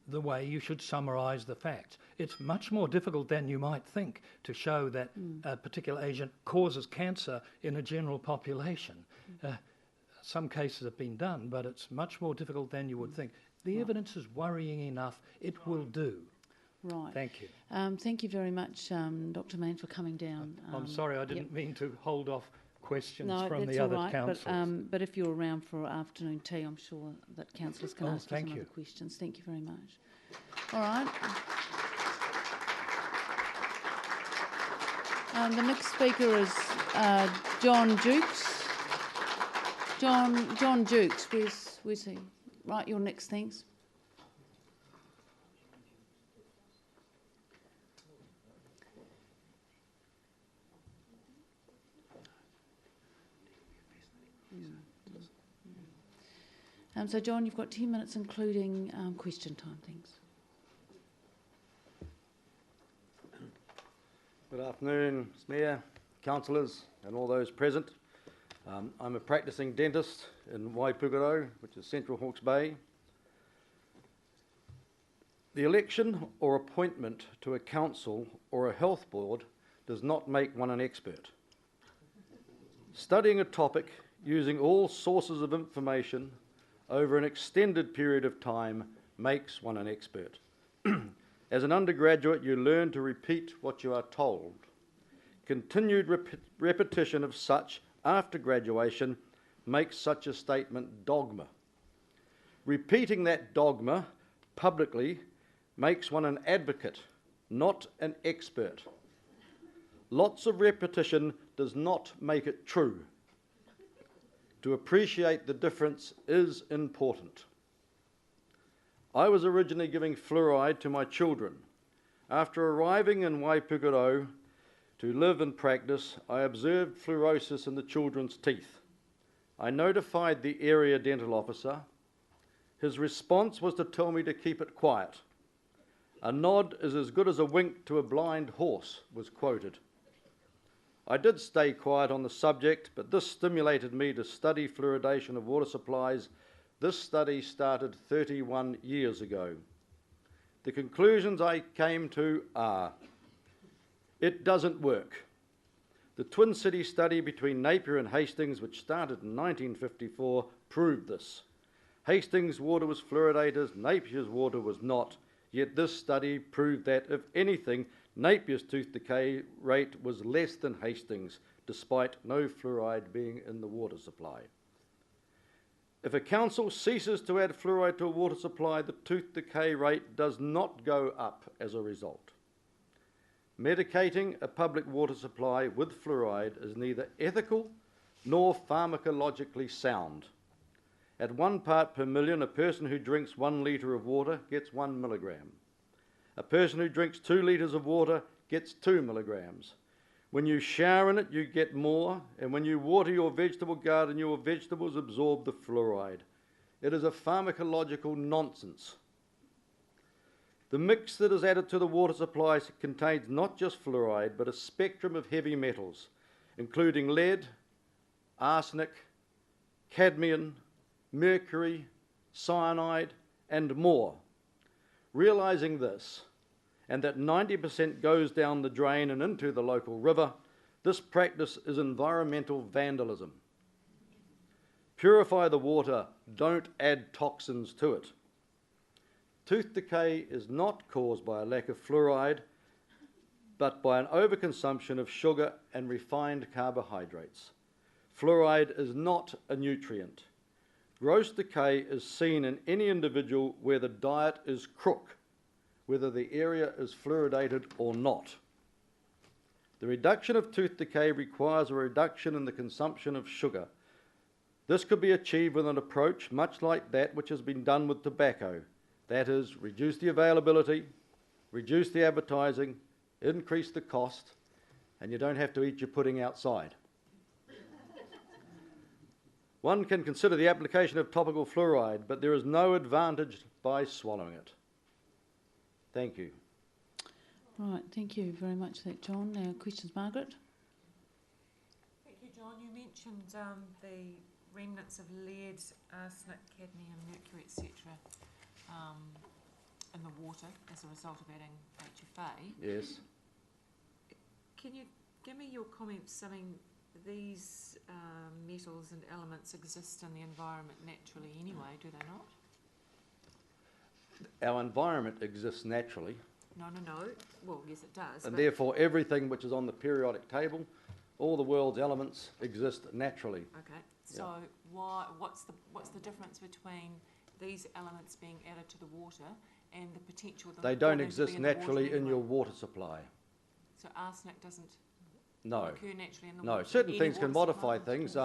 the way you should summarise the facts. It's much more difficult than you might think to show that a particular agent causes cancer in a general population. Some cases have been done, but it's much more difficult than you would think. The evidence is worrying enough. It will do. Right. Thank you. Thank you very much, Dr. Mann, for coming down. I'm sorry, I didn't mean to hold off questions No, from that's the all other right, councillors. but if you're around for afternoon tea, I'm sure that councillors can ask you some other questions. Thank you very much. All right. The next speaker is John Jukes. John Jukes, where's he? Right, you're next, thanks. So, John, you've got 10 minutes, including question time. Thanks. Good afternoon, Mr. Mayor, councillors and all those present. I'm a practising dentist in Waipukaro, which is Central Hawke's Bay. The election or appointment to a council or a health board does not make one an expert. Studying a topic using all sources of information over an extended period of time makes one an expert. As an undergraduate, you learn to repeat what you are told. Continued repetition of such after graduation makes such a statement dogma. Repeating that dogma publicly makes one an advocate, not an expert. Lots of repetition does not make it true. To appreciate the difference is important. I was originally giving fluoride to my children. After arriving in Waipukaro to live and practice, I observed fluorosis in the children's teeth. I notified the area dental officer. His response was to tell me to keep it quiet. "A nod is as good as a wink to a blind horse," was quoted. I did stay quiet on the subject, but this stimulated me to study fluoridation of water supplies. This study started 31 years ago. The conclusions I came to are: it doesn't work. The Twin City study between Napier and Hastings, which started in 1954, proved this. Hastings' water was fluoridated, Napier's water was not, yet this study proved that, if anything, Napier's tooth decay rate was less than Hastings, despite no fluoride being in the water supply. If a council ceases to add fluoride to a water supply, the tooth decay rate does not go up as a result. Medicating a public water supply with fluoride is neither ethical nor pharmacologically sound. At 1 part per million, a person who drinks 1 litre of water gets 1 milligram. A person who drinks 2 litres of water gets 2 milligrams. When you shower in it, you get more, and when you water your vegetable garden, your vegetables absorb the fluoride. It is a pharmacological nonsense. The mix that is added to the water supply contains not just fluoride, but a spectrum of heavy metals, including lead, arsenic, cadmium, mercury, cyanide, and more. Realising this, and that 90% goes down the drain and into the local river, this practice is environmental vandalism. Purify the water, don't add toxins to it. Tooth decay is not caused by a lack of fluoride, but by an overconsumption of sugar and refined carbohydrates. Fluoride is not a nutrient. Gross decay is seen in any individual where the diet is crook, whether the area is fluoridated or not. The reduction of tooth decay requires a reduction in the consumption of sugar. This could be achieved with an approach much like that which has been done with tobacco. That is, reduce the availability, reduce the advertising, increase the cost, and you don't have to eat your pudding outside. One can consider the application of topical fluoride, but there is no advantage by swallowing it. Thank you. Right, thank you very much for that, John. Now, questions, Margaret? Thank you, John. You mentioned the remnants of lead, arsenic, cadmium, mercury, etc. In the water as a result of adding HFA. Yes. Can you give me your comments? I mean, these metals and elements exist in the environment naturally anyway, do they not? Our environment exists naturally. No. Well, yes, it does. And but therefore, everything which is on the periodic table, all the world's elements exist naturally. okay. So what's the difference between these elements being added to the water and the potential? They don't exist naturally in your water supply. So arsenic doesn't No. occur naturally in the No, water. certain any things can water modify supply? things.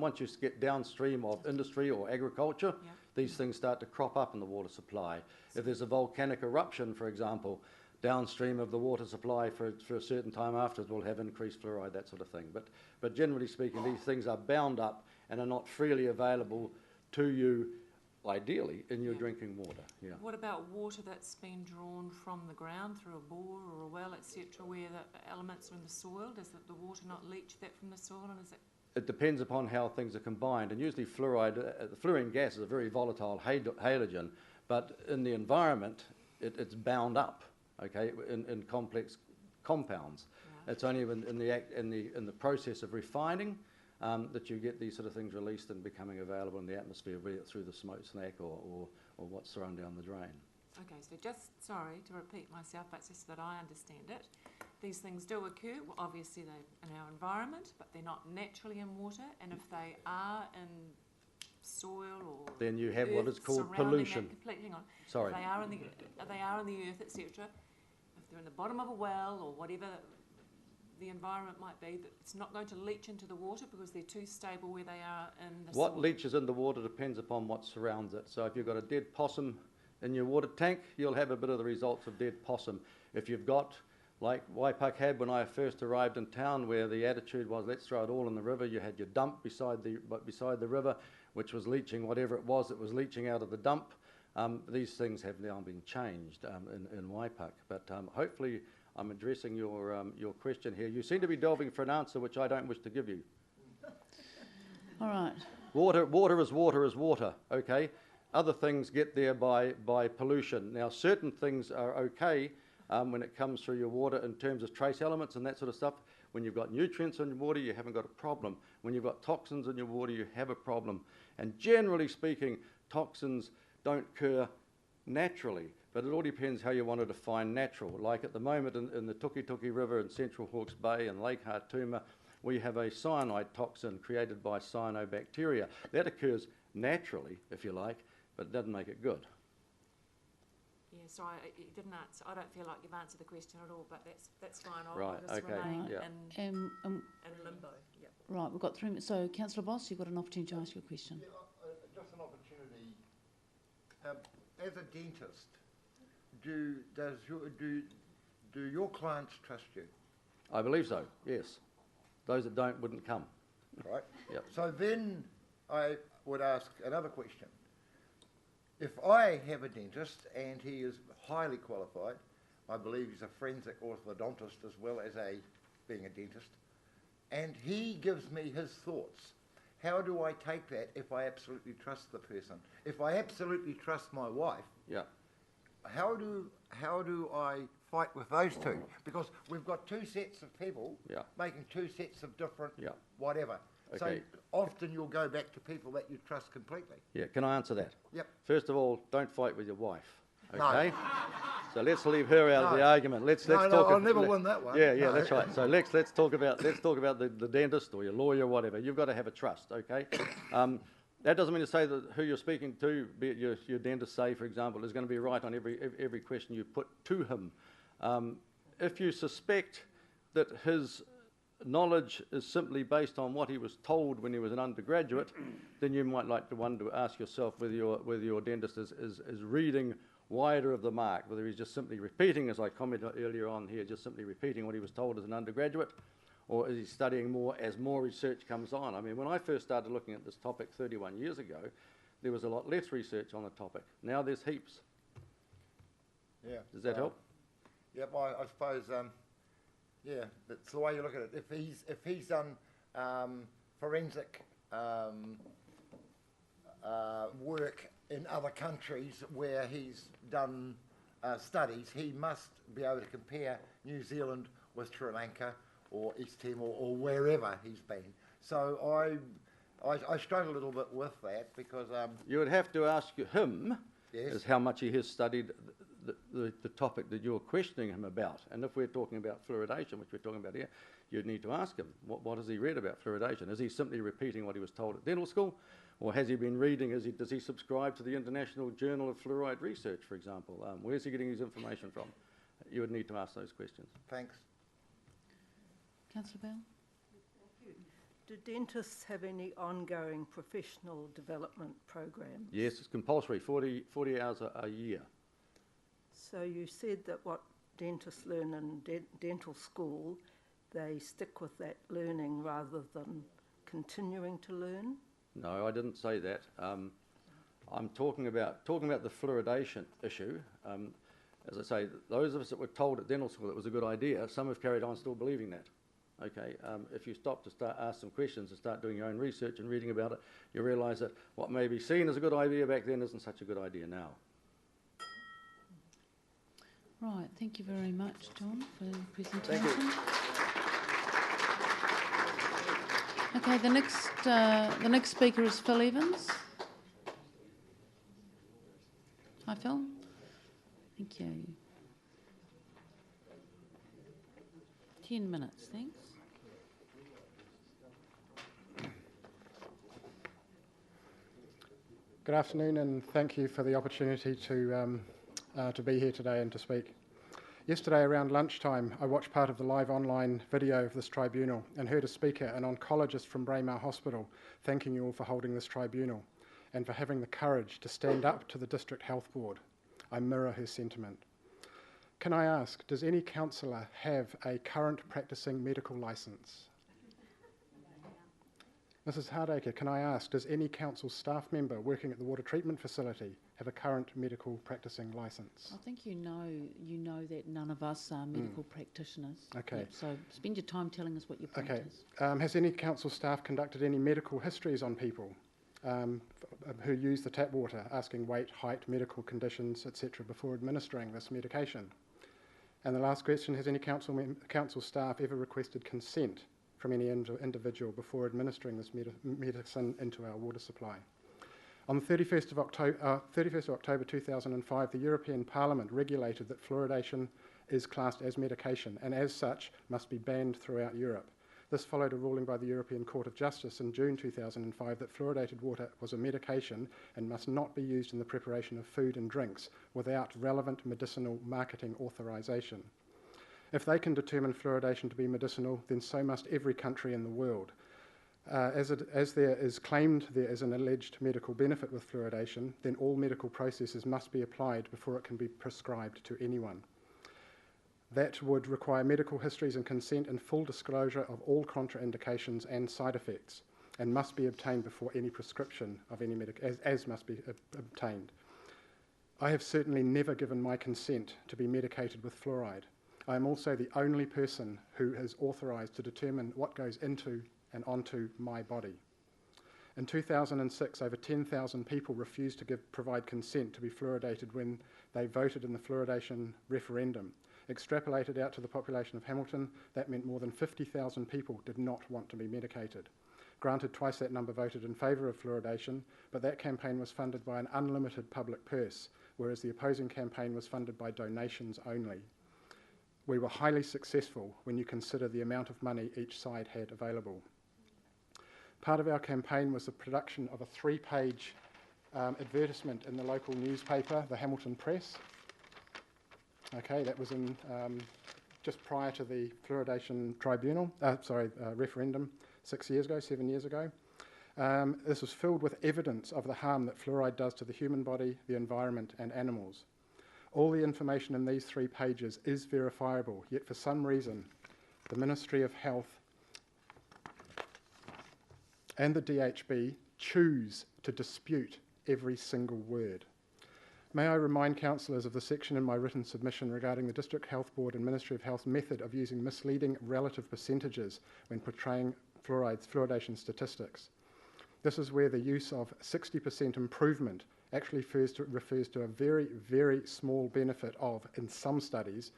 Once you get downstream of industry or agriculture, Yeah. these things start to crop up in the water supply. If there's a volcanic eruption, for example, downstream of the water supply for a certain time afterwards will have increased fluoride, that sort of thing. But generally speaking, these things are bound up and are not freely available to you, ideally, in your Yeah. drinking water. Yeah. What about water that's been drawn from the ground through a bore or a well, etc., where the elements are in the soil? Does the water not leach that from the soil, and is it? It depends upon how things are combined, and usually fluoride, the fluorine gas is a very volatile halogen, but in the environment, it's bound up, okay, in complex compounds. Right. It's only in the process of refining that you get these sort of things released and becoming available in the atmosphere, be it through the smoke stack or what's thrown down the drain. Okay, so just, sorry to repeat myself, but just so that I understand it, these things do occur, well, obviously they're in our environment, but they're not naturally in water, and if they are in soil or Then you have what is called surrounding pollution. hang on. Sorry. If they are in the earth, etc., if they're in the bottom of a well or whatever the environment might be, that it's not going to leach into the water because they're too stable where they are in the soil. What leaches in the water depends upon what surrounds it. So if you've got a dead possum in your water tank, you'll have a bit of the results of dead possum. If you've got, like Waipak had when I first arrived in town, where the attitude was, let's throw it all in the river, you had your dump beside the river, which was leaching whatever it was leaching out of the dump. These things have now been changed in Waipak. But hopefully I'm addressing your question here. You seem to be delving for an answer which I don't wish to give you. All right. Water is water, okay? Other things get there by pollution. Now, certain things are okay when it comes through your water in terms of trace elements and that sort of stuff. When you've got nutrients in your water, you haven't got a problem. When you've got toxins in your water, you have a problem. And generally speaking, toxins don't occur naturally, but it all depends how you want to define natural. Like at the moment in the Tukituki River in Central Hawke's Bay and Lake Hartuma, we have a cyanide toxin created by cyanobacteria. That occurs naturally, if you like, but it doesn't make it good. Yeah, so you didn't answer. I don't feel like you've answered the question at all, but that's fine. I'll Right, just okay, remain yeah. in limbo. Yep. Right, we've got 3 minutes. So, Councillor Boss, you've got an opportunity to ask your question. Yeah, just an opportunity. As a dentist, do your clients trust you? I believe so, yes. Those that don't wouldn't come. Right. Yep. So then I would ask another question. If I have a dentist and he is highly qualified, I believe he's a forensic orthodontist as well as being a dentist, and he gives me his thoughts, how do I take that if I absolutely trust the person? If I absolutely trust my wife, Yeah. how do I fight with those two? Because we've got two sets of people Yeah. making two sets of different Yeah. whatever. Okay. So often you'll go back to people that you trust completely. Yeah, can I answer that? Yep. First of all, don't fight with your wife, No. okay? So let's leave her out of the No. argument. Let's No, talk. I'll never win that one. Yeah, No. that's right. So let's talk about the dentist or your lawyer, whatever. You've got to have a trust, okay? That doesn't mean to say that who you're speaking to, be it your dentist, say for example, is going to be right on every question you put to him. If you suspect that his knowledge is simply based on what he was told when he was an undergraduate, then you might like to ask yourself whether your dentist is reading wider of the mark, whether he's just simply repeating, as I commented earlier on here, just simply repeating what he was told as an undergraduate, or is he studying more as more research comes on? I mean, when I first started looking at this topic 31 years ago, there was a lot less research on the topic. Now there's heaps. Yeah. Does that help? Yep, I suppose, yeah, that's the way you look at it. If he's done forensic work in other countries where he's done studies, he must be able to compare New Zealand with Sri Lanka or East Timor or wherever he's been. So I struggle a little bit with that because... you would have to ask him yes. is how much he has studied the topic that you're questioning him about. And if we're talking about fluoridation, which we're talking about here, you'd need to ask him, what has he read about fluoridation? Is he simply repeating what he was told at dental school? Or has he been reading, does he subscribe to the International Journal of Fluoride Research, for example? Where's he getting his information from? You would need to ask those questions. Thanks. Councillor Bell? Do dentists have any ongoing professional development programs? Yes, it's compulsory, 40 hours a year. So you said that what dentists learn in dental school, they stick with that learning rather than continuing to learn? No, I didn't say that. I'm talking about the fluoridation issue. As I say, those of us that were told at dental school it was a good idea, some have carried on still believing that. Okay, if you stop to ask some questions and start doing your own research and reading about it, you realise that what may be seen as a good idea back then isn't such a good idea now. Right, thank you very much, John, for the presentation. Thank you. Okay, the next speaker is Phil Evans. Hi, Phil. Thank you. 10 minutes, thanks. Good afternoon, and thank you for the opportunity to be here today and to speak. Yesterday around lunchtime, I watched part of the live online video of this tribunal and heard a speaker, an oncologist from Braemar Hospital, thanking you all for holding this tribunal and for having the courage to stand up to the District Health Board. I mirror her sentiment. Can I ask, does any councillor have a current practising medical licence? Mrs Hardacre, can I ask, does any council staff member working at the water treatment facility have a current medical practising licence? I think you know that none of us are medical practitioners. Okay. Yep, so spend your time telling us what your point is. Has any council staff conducted any medical histories on people who use the tap water, asking weight, height, medical conditions, etc., before administering this medication? And the last question, has any council staff ever requested consent from any individual before administering this medicine into our water supply? On the 31st of October 2005, the European Parliament regulated that fluoridation is classed as medication and as such must be banned throughout Europe. This followed a ruling by the European Court of Justice in June 2005 that fluoridated water was a medication and must not be used in the preparation of food and drinks without relevant medicinal marketing authorisation. If they can determine fluoridation to be medicinal, then so must every country in the world. As there is claimed there is an alleged medical benefit with fluoridation, then all medical processes must be applied before it can be prescribed to anyone. That would require medical histories and consent and full disclosure of all contraindications and side effects, and must be obtained before any prescription of any as must be obtained. I have certainly never given my consent to be medicated with fluoride. I am also the only person who is authorised to determine what goes into and onto my body. In 2006, over 10,000 people refused to provide consent to be fluoridated when they voted in the fluoridation referendum. Extrapolated out to the population of Hamilton, that meant more than 50,000 people did not want to be medicated. Granted, twice that number voted in favour of fluoridation, but that campaign was funded by an unlimited public purse, whereas the opposing campaign was funded by donations only. We were highly successful when you consider the amount of money each side had available. Part of our campaign was the production of a 3-page advertisement in the local newspaper, the Hamilton Press. Okay, that was in just prior to the fluoridation referendum 7 years ago. This was filled with evidence of the harm that fluoride does to the human body, the environment and animals. All the information in these 3 pages is verifiable, yet for some reason the Ministry of Health and the DHB choose to dispute every single word. May I remind councillors of the section in my written submission regarding the District Health Board and Ministry of Health's method of using misleading relative percentages when portraying fluoridation statistics. This is where the use of 60% improvement actually refers to a very, very small benefit of, in some studies,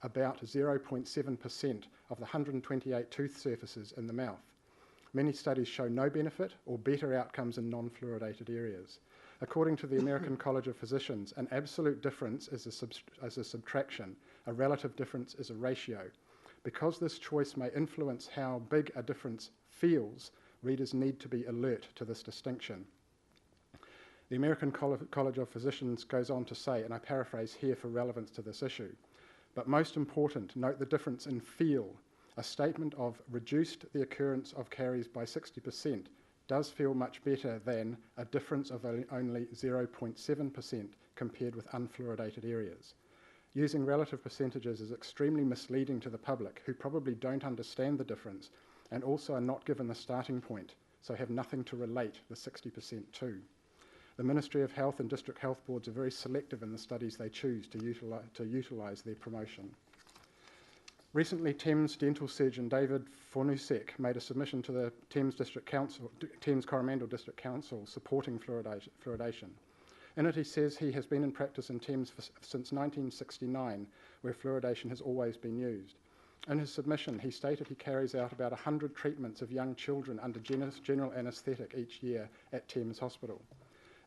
about 0.7% of the 128 tooth surfaces in the mouth. Many studies show no benefit or better outcomes in non-fluoridated areas. According to the American College of Physicians, an absolute difference is a subtraction, a relative difference is a ratio. Because this choice may influence how big a difference feels, readers need to be alert to this distinction. The American College of Physicians goes on to say, and I paraphrase here for relevance to this issue, but most important, note the difference in feel. A statement of reduced the occurrence of caries by 60% does feel much better than a difference of only 0.7% compared with unfluoridated areas. Using relative percentages is extremely misleading to the public, who probably don't understand the difference and also are not given the starting point, so have nothing to relate the 60% to. The Ministry of Health and District Health Boards are very selective in the studies they choose to utilise their promotion. Recently, Thames dental surgeon David Fornusek made a submission to the Thames Coromandel District Council supporting fluoridation. In it, he says he has been in practice in Thames since 1969, where fluoridation has always been used. In his submission, he stated he carries out about 100 treatments of young children under general anaesthetic each year at Thames Hospital.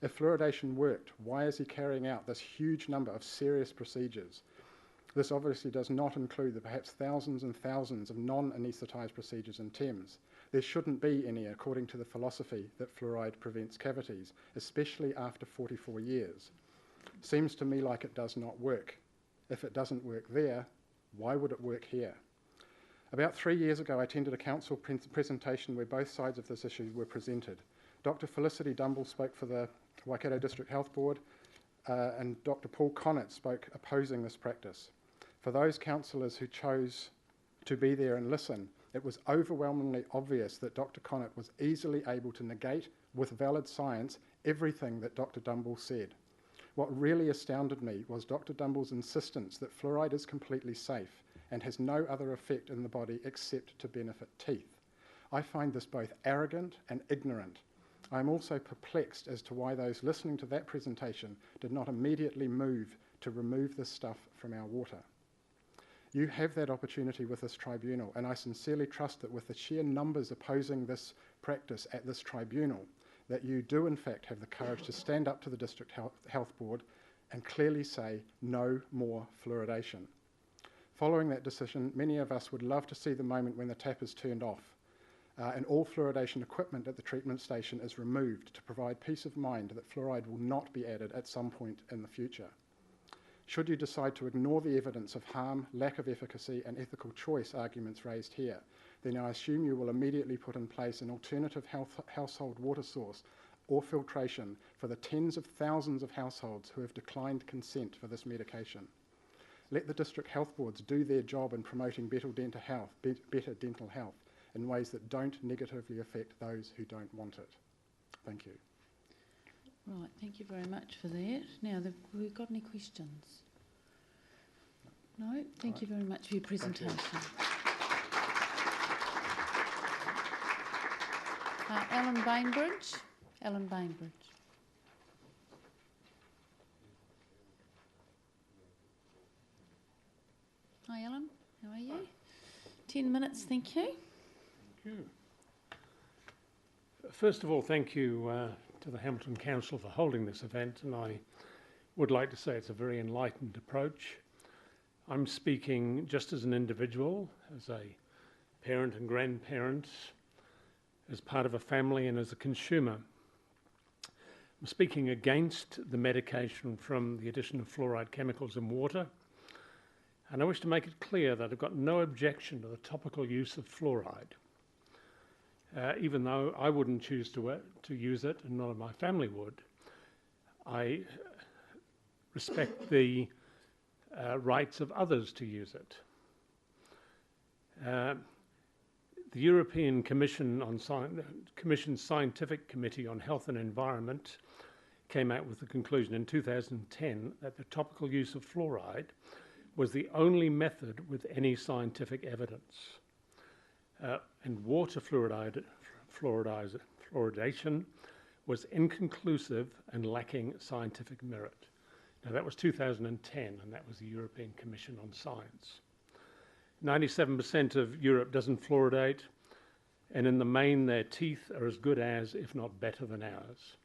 If fluoridation worked, why is he carrying out this huge number of serious procedures? This obviously does not include the perhaps thousands and thousands of non-anaesthetised procedures in Thames. There shouldn't be any, according to the philosophy that fluoride prevents cavities, especially after 44 years. Seems to me like it does not work. If it doesn't work there, why would it work here? About 3 years ago, I attended a council presentation where both sides of this issue were presented. Dr. Felicity Dumble spoke for the Waikato District Health Board, and Dr. Paul Connett spoke opposing this practice. For those councillors who chose to be there and listen, it was overwhelmingly obvious that Dr. Connett was easily able to negate, with valid science, everything that Dr. Dumble said. What really astounded me was Dr. Dumble's insistence that fluoride is completely safe and has no other effect in the body except to benefit teeth. I find this both arrogant and ignorant. I am also perplexed as to why those listening to that presentation did not immediately move to remove this stuff from our water. You have that opportunity with this tribunal, and I sincerely trust that with the sheer numbers opposing this practice at this tribunal, that you do in fact have the courage to stand up to the District Health Board and clearly say no more fluoridation. Following that decision, many of us would love to see the moment when the tap is turned off and all fluoridation equipment at the treatment station is removed to provide peace of mind that fluoride will not be added at some point in the future. Should you decide to ignore the evidence of harm, lack of efficacy and ethical choice arguments raised here, then I assume you will immediately put in place an alternative household water source or filtration for the tens of thousands of households who have declined consent for this medication. Let the District Health Boards do their job in promoting better dental health in ways that don't negatively affect those who don't want it. Thank you. Right, thank you very much for that. Now, have we got any questions? No? Thank you very much for your presentation. Alan Bainbridge. Alan Bainbridge. Hi, Alan. How are you? 10 minutes, thank you. Thank you. First of all, thank you to the Hamilton Council for holding this event, and I would like to say it's a very enlightened approach. I'm speaking just as an individual, as a parent and grandparent, as part of a family and as a consumer. I'm speaking against the medication from the addition of fluoride chemicals in water, and I wish to make it clear that I've got no objection to the topical use of fluoride. Even though I wouldn't choose to use it, and none of my family would, I respect the rights of others to use it. The European Commission's Scientific Committee on Health and Environment came out with the conclusion in 2010 that the topical use of fluoride was the only method with any scientific evidence. And water fluoridation was inconclusive and lacking scientific merit. Now that was 2010, and that was the European Commission on Science. 97% of Europe doesn't fluoridate, and in the main their teeth are as good as, if not better than ours.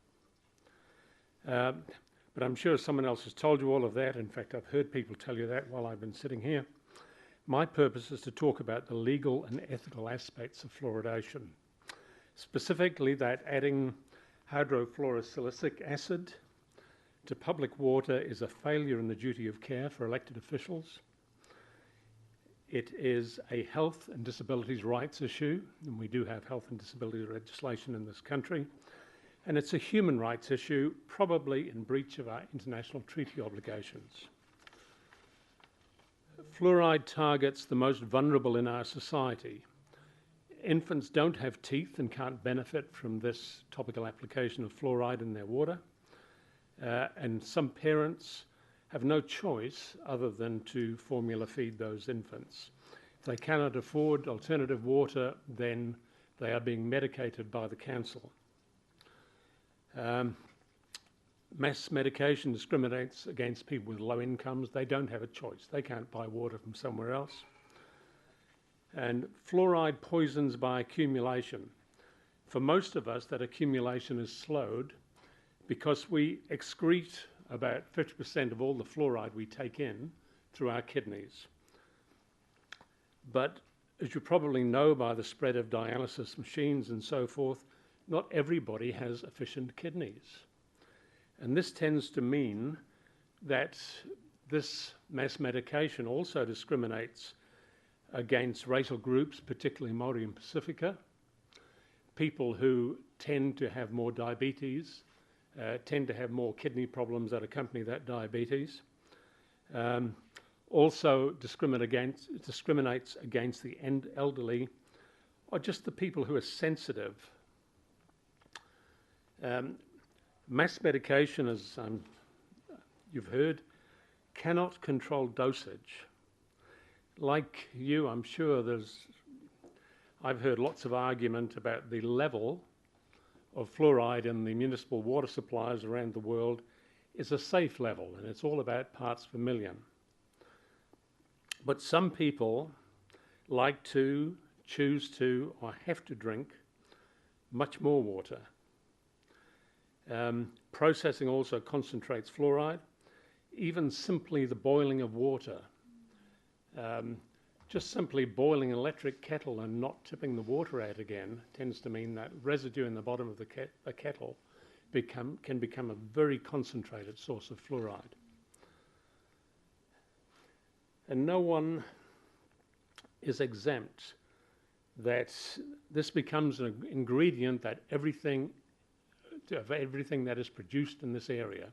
But I'm sure someone else has told you all of that. In fact, I've heard people tell you that while I've been sitting here. My purpose is to talk about the legal and ethical aspects of fluoridation. Specifically that adding hydrofluorosilicic acid to public water is a failure in the duty of care for elected officials. It is a health and disabilities rights issue, and we do have health and disability legislation in this country. And it's a human rights issue, probably in breach of our international treaty obligations. Fluoride targets the most vulnerable in our society. Infants don't have teeth and can't benefit from this topical application of fluoride in their water. And some parents have no choice other than to formula feed those infants. If they cannot afford alternative water, then they are being medicated by the council. Mass medication discriminates against people with low incomes. They don't have a choice. They can't buy water from somewhere else. And fluoride poisons by accumulation. For most of us, that accumulation is slowed because we excrete about 50% of all the fluoride we take in through our kidneys. But as you probably know by the spread of dialysis machines and so forth, not everybody has efficient kidneys. And this tends to mean that this mass medication also discriminates against racial groups, particularly Māori and Pacifica, people who tend to have more diabetes, tend to have more kidney problems that accompany that diabetes. Also discriminates against the elderly, or just the people who are sensitive. Mass medication, as you've heard, cannot control dosage. Like you, I'm sure I've heard lots of argument about the level of fluoride in the municipal water supplies around the world is a safe level, and it's all about parts per million. But some people like to, choose to, or have to drink much more water. Processing also concentrates fluoride. Even simply the boiling of water, just simply boiling an electric kettle and not tipping the water out again tends to mean that residue in the bottom of the kettle can become a very concentrated source of fluoride. And no one is exempt that this becomes an ingredient that everything that is produced in this area.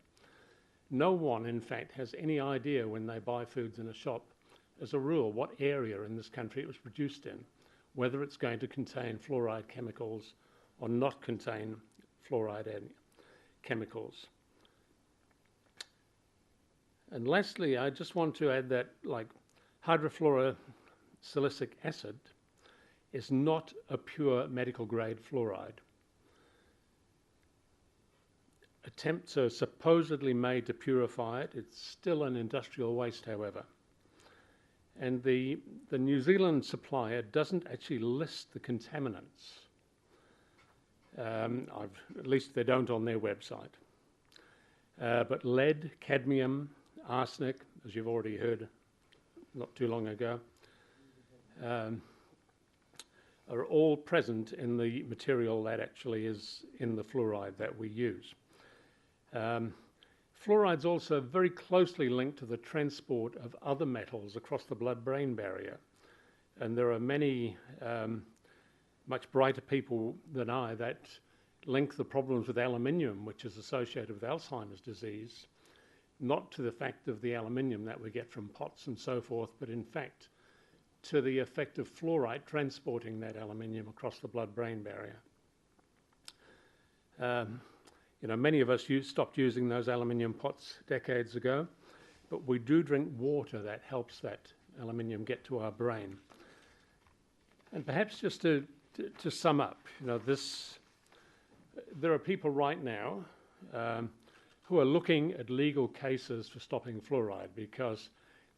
No one, in fact, has any idea when they buy foods in a shop, as a rule, what area in this country it was produced in, whether it's going to contain fluoride chemicals or not contain fluoride chemicals. And lastly, I just want to add that, like, hydrofluorosilicic acid is not a pure medical grade fluoride. Attempts are supposedly made to purify it. It's still an industrial waste, however. And the New Zealand supplier doesn't actually list the contaminants. At least they don't on their website. But lead, cadmium, arsenic, as you've already heard not too long ago, are all present in the material that actually is in the fluoride that we use. Fluoride's also very closely linked to the transport of other metals across the blood-brain barrier. And there are many much brighter people than I that link the problems with aluminium, which is associated with Alzheimer's disease, not to the fact of the aluminium that we get from pots and so forth, but in fact to the effect of fluoride transporting that aluminium across the blood-brain barrier. You know, many of us stopped using those aluminium pots decades ago, but we do drink water that helps that aluminium get to our brain. And perhaps just to sum up, you know, there are people right now who are looking at legal cases for stopping fluoride because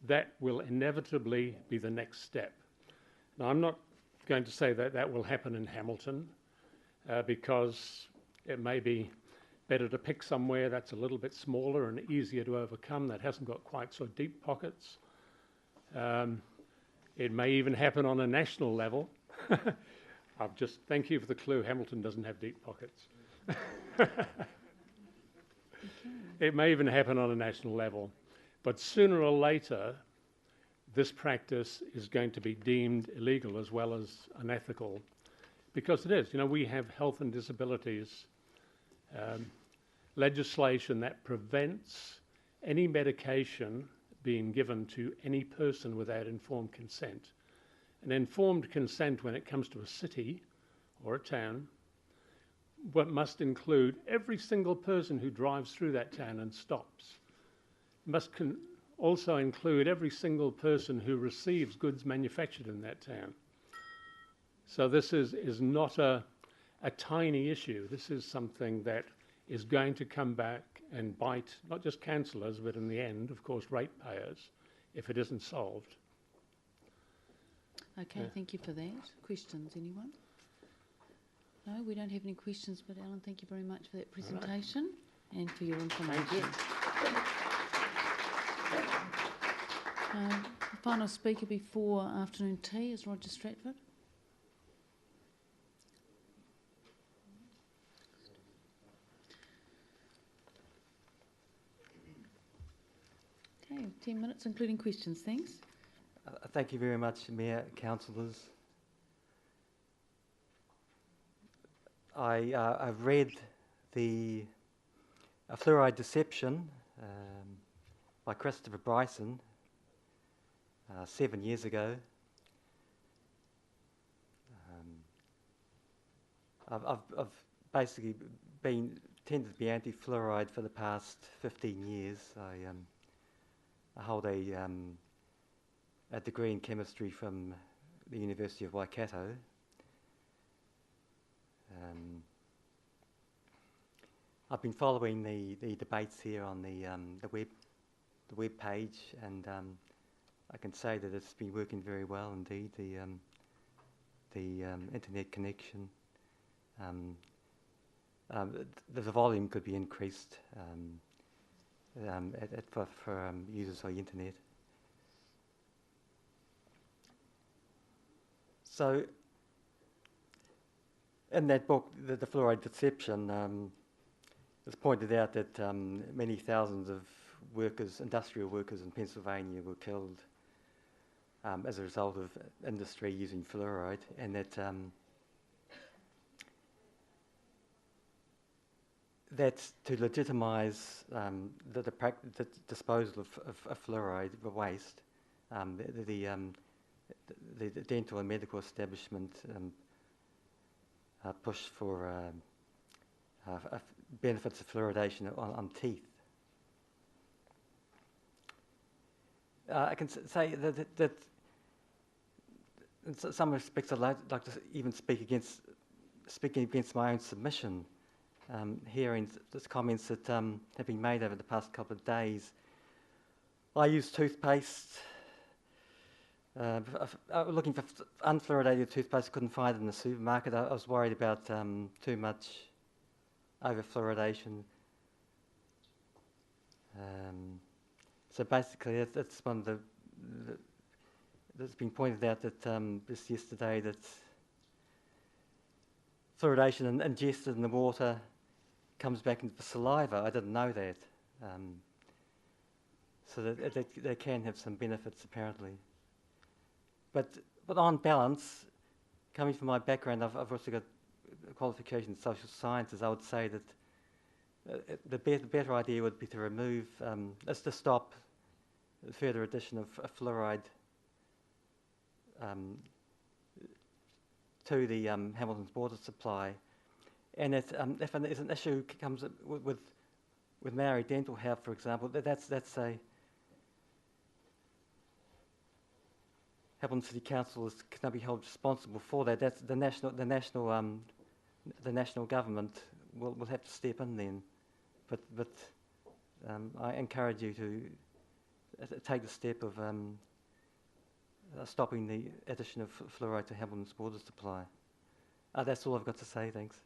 that will inevitably be the next step. Now, I'm not going to say that that will happen in Hamilton because it may be better to pick somewhere that's a little bit smaller and easier to overcome, that hasn't got quite so deep pockets. It may even happen on a national level. Thank you for the clue, Hamilton doesn't have deep pockets. It may even happen on a national level, but sooner or later, this practice is going to be deemed illegal as well as unethical, because it is. You know, we have health and disabilities legislation that prevents any medication being given to any person without informed consent. And informed consent, when it comes to a city or a town, must include every single person who drives through that town and stops. Must also include every single person who receives goods manufactured in that town. So this is not a tiny issue. This is something that is going to come back and bite not just councillors, but in the end, of course, ratepayers, if it isn't solved. Okay, thank you for that. Questions, anyone? No, we don't have any questions, but Alan, thank you very much for that presentation and for your information. Thank you. The final speaker before afternoon tea is Roger Stratford. Okay, 10 minutes, including questions. Thanks. Thank you very much, Mayor, councillors. I've read the Fluoride Deception by Christopher Bryson 7 years ago. I've basically tended to be anti-fluoride for the past 15 years. I hold a degree in chemistry from the University of Waikato. I've been following the debates here on the web page, and I can say that it's been working very well indeed. The internet connection, the volume could be increased for users of the internet. So, in that book, the Fluoride Deception, it's pointed out that many thousands of workers, industrial workers in Pennsylvania, were killed as a result of industry using fluoride, and that that's to legitimise the disposal of fluoride waste. The dental and medical establishment push for benefits of fluoridation on teeth. I can say that in some respects I'd like to even speaking against my own submission, hearing these comments that have been made over the past couple of days. I use toothpaste. Looking for unfluoridated toothpaste, couldn't find it in the supermarket. I was worried about too much over-fluoridation. So basically, that's one of that's been pointed out that just yesterday that fluoridation ingested in the water comes back into the saliva. I didn't know that. So that they can have some benefits apparently. But on balance, coming from my background, I've also got a qualification in social sciences. I would say that the better idea would be to remove, is to stop the further addition of fluoride to the Hamilton's water supply. And if an issue comes with Maori dental health, for example, that's a Hamilton City Council can be held responsible for that. That's the national government will have to step in then. But I encourage you to take the step of stopping the addition of fluoride to Hamilton's water supply. That's all I've got to say, thanks.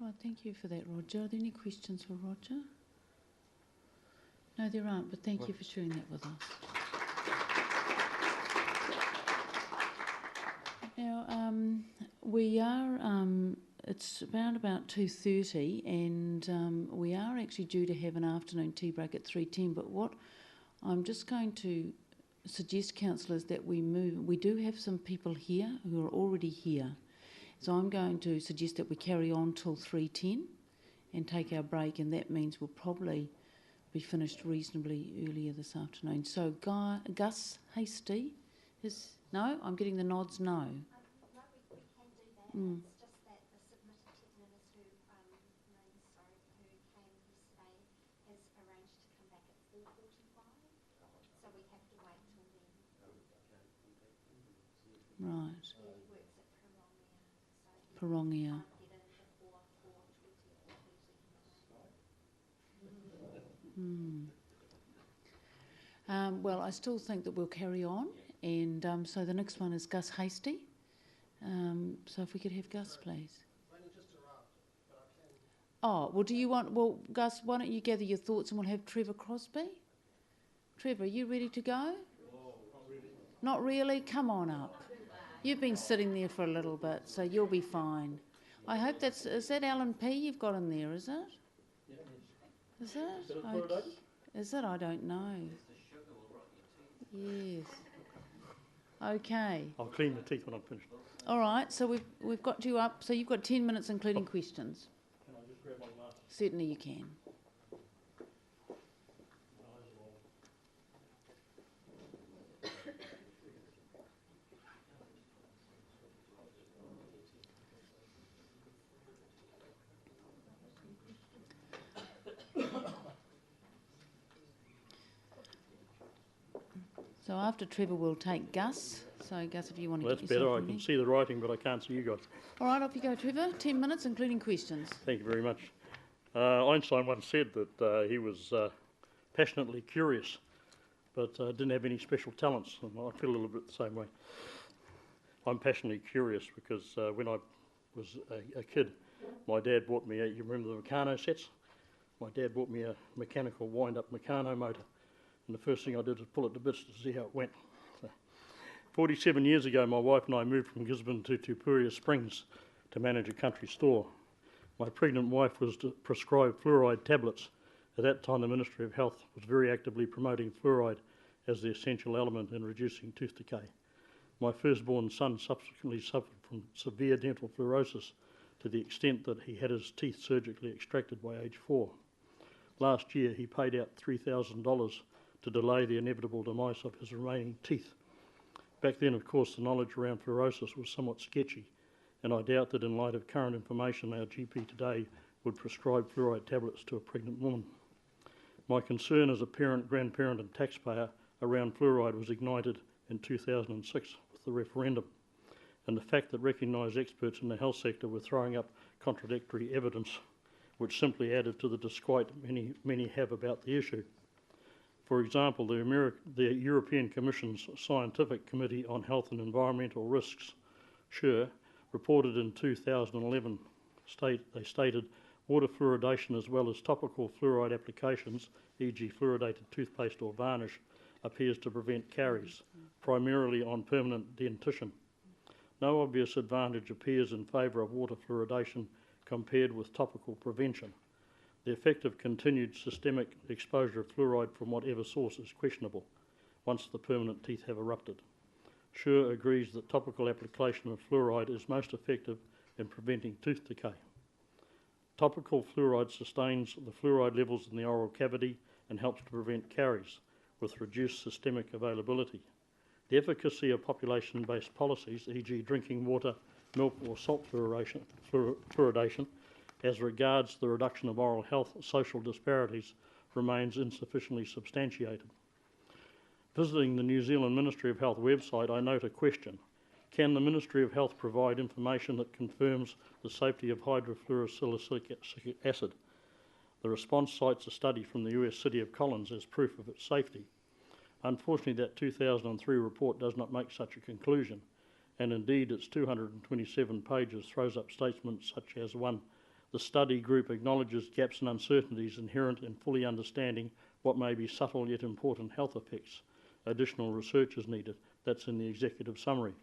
Right, thank you for that, Roger. Are there any questions for Roger? No, there aren't, but thank you for sharing that with us. Now, we are, it's about 2:30 and we are actually due to have an afternoon tea break at 3:10, but what I'm just going to suggest, councillors, that we move. We do have some people here who are already here, so I'm going to suggest that we carry on till 3:10 and take our break, and that means we'll probably be finished reasonably earlier this afternoon. So Gus Hasty is... No? I'm getting the nods no. No, we can do that. Mm. It's just that the submitted technician who came yesterday has arranged to come back at 4:45, so we have to wait till then. Right. He works at Tribunal, so Parongia. he can't get in before 4:20 or 2:30. Well, I still think that we'll carry on, and so the next one is Gus Hasty. So if we could have Gus, please. Oh, well, do you want... Well, Gus, why don't you gather your thoughts and we'll have Trevor Crosby? Trevor, are you ready to go? No, not really. Not really? Come on up. You've been sitting there for a little bit, so you'll be fine. I hope that's... Is that Alan P you've got in there, is it? Yeah, Is it? okay. Is it? I don't know. Yes. Okay. I'll clean the teeth when I'm finished. All right, so we've got you up. So you've got 10 minutes, including questions. Can I just grab my glasses? Certainly you can. So after Trevor, we'll take Gus. So Gus, if you want to Well, get that's yourself better. I in can there. see the writing, but I can't see you guys. All right, off you go, Trevor. 10 minutes, including questions. Thank you very much. Einstein once said that he was passionately curious, but didn't have any special talents. And I feel a little bit the same way. I'm passionately curious because when I was a kid, my dad bought me you remember the Meccano sets? My dad bought me a mechanical wind-up Meccano motor, and the first thing I did was pull it to bits to see how it went. 47 years ago, my wife and I moved from Gisborne to Tupuria Springs to manage a country store. My pregnant wife was prescribed fluoride tablets. At that time, the Ministry of Health was very actively promoting fluoride as the essential element in reducing tooth decay. My firstborn son subsequently suffered from severe dental fluorosis to the extent that he had his teeth surgically extracted by age 4. Last year, he paid out $3,000 to delay the inevitable demise of his remaining teeth. Back then, of course, the knowledge around fluorosis was somewhat sketchy, and I doubt that in light of current information, our GP today would prescribe fluoride tablets to a pregnant woman. My concern as a parent, grandparent and taxpayer around fluoride was ignited in 2006 with the referendum, and the fact that recognised experts in the health sector were throwing up contradictory evidence, which simply added to the disquiet many have about the issue. For example, the European Commission's Scientific Committee on Health and Environmental Risks, SURE, reported in 2011, they stated water fluoridation as well as topical fluoride applications, e.g. fluoridated toothpaste or varnish, appears to prevent caries, primarily on permanent dentition. No obvious advantage appears in favour of water fluoridation compared with topical prevention. The effect of continued systemic exposure of fluoride from whatever source is questionable once the permanent teeth have erupted. SURE agrees that topical application of fluoride is most effective in preventing tooth decay. Topical fluoride sustains the fluoride levels in the oral cavity and helps to prevent caries with reduced systemic availability. The efficacy of population-based policies, e.g. drinking water, milk or salt fluoridation, as regards the reduction of oral health social disparities, remains insufficiently substantiated. Visiting the New Zealand Ministry of Health website, I note a question. Can the Ministry of Health provide information that confirms the safety of hydrofluorosilicic acid? The response cites a study from the US city of Collins as proof of its safety. Unfortunately, that 2003 report does not make such a conclusion, and indeed its 227 pages throws up statements such as 1. The study group acknowledges gaps and uncertainties inherent in fully understanding what may be subtle yet important health effects. Additional research is needed. That's in the executive summary.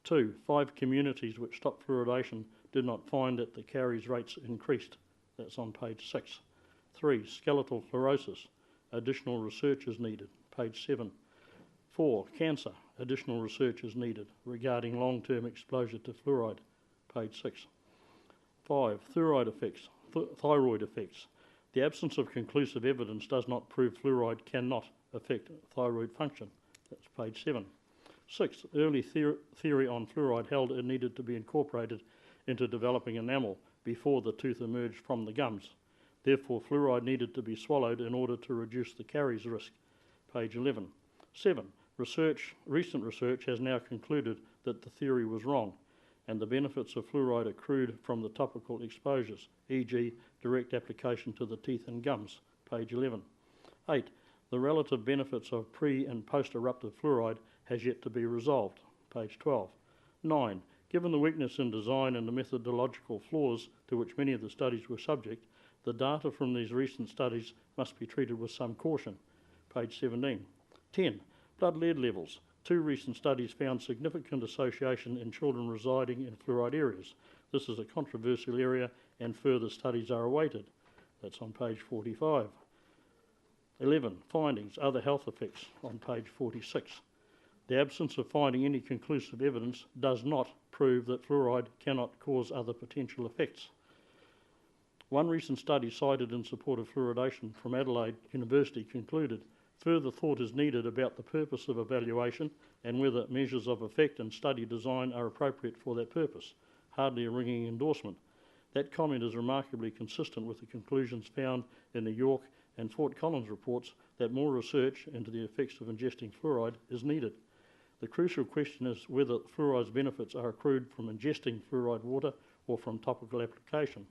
2. 5 communities which stopped fluoridation did not find that the caries rates increased. That's on page 6. 3. Skeletal fluorosis. Additional research is needed. Page 7. 4. Cancer. Additional research is needed regarding long-term exposure to fluoride. Page 6. 5. Thyroid effects. The absence of conclusive evidence does not prove fluoride cannot affect thyroid function. That's page 7. 6. Early theory on fluoride held it needed to be incorporated into developing enamel before the tooth emerged from the gums. Therefore, fluoride needed to be swallowed in order to reduce the caries risk. Page 11. 7. Recent research has now concluded that the theory was wrong, and the benefits of fluoride accrued from the topical exposures, e.g. direct application to the teeth and gums. Page 11. 8. The relative benefits of pre- and post-eruptive fluoride has yet to be resolved. Page 12. 9. Given the weakness in design and the methodological flaws to which many of the studies were subject, the data from these recent studies must be treated with some caution. Page 17. 10. Blood lead levels. 2 recent studies found significant association in children residing in fluoride areas. This is a controversial area and further studies are awaited. That's on page 45. 11. Findings, other health effects, on page 46. The absence of finding any conclusive evidence does not prove that fluoride cannot cause other potential effects. One recent study cited in support of fluoridation from Adelaide University concluded further thought is needed about the purpose of evaluation and whether measures of effect and study design are appropriate for that purpose. Hardly a ringing endorsement. That comment is remarkably consistent with the conclusions found in the York and Fort Collins reports that more research into the effects of ingesting fluoride is needed. The crucial question is whether fluoride's benefits are accrued from ingesting fluoride water or from topical application.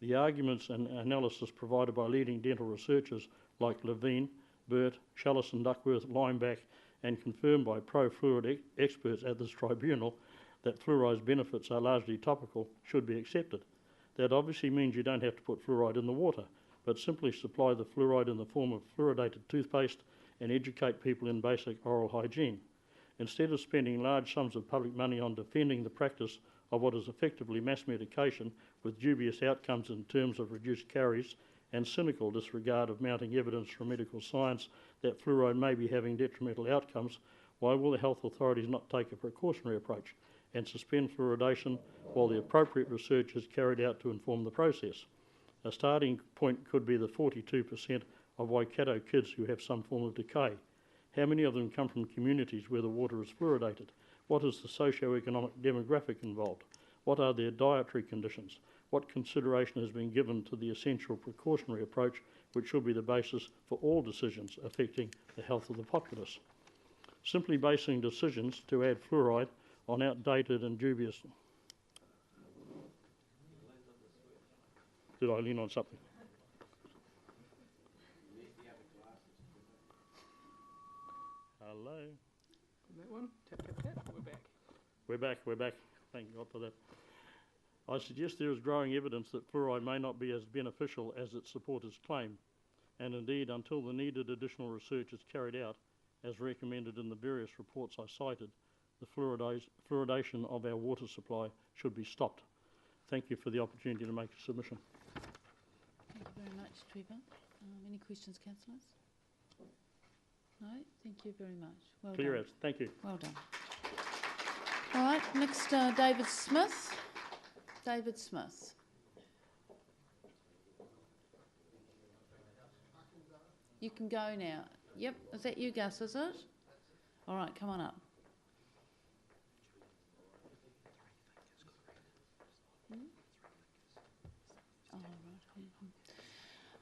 The arguments and analysis provided by leading dental researchers like Levine, Burt, Shallison, Duckworth, Lineback, and confirmed by pro-fluoride experts at this tribunal that fluoride's benefits are largely topical should be accepted. That obviously means you don't have to put fluoride in the water, but simply supply the fluoride in the form of fluoridated toothpaste and educate people in basic oral hygiene. Instead of spending large sums of public money on defending the practice of what is effectively mass medication with dubious outcomes in terms of reduced caries and cynical disregard of mounting evidence from medical science that fluoride may be having detrimental outcomes, why will the health authorities not take a precautionary approach and suspend fluoridation while the appropriate research is carried out to inform the process? A starting point could be the 42% of Waikato kids who have some form of decay. How many of them come from communities where the water is fluoridated? What is the socio-economic demographic involved? What are their dietary conditions? What consideration has been given to the essential precautionary approach which should be the basis for all decisions affecting the health of the populace? Simply basing decisions to add fluoride on outdated and dubious... Did I lean on something? Hello? That one? Tap, tap, tap. We're back. We're back. Thank God for that. I suggest there is growing evidence that fluoride may not be as beneficial as its supporters claim, and indeed until the needed additional research is carried out, as recommended in the various reports I cited, the fluoridation of our water supply should be stopped. Thank you for the opportunity to make a submission. Thank you very much, Trevor. Any questions, councillors? No? Thank you very much. Well Clear done. as. Thank you. Well done. All right, next, David Smith. David Smith. You can go now. Yep, is that you, Gus, is it? All right, come on up.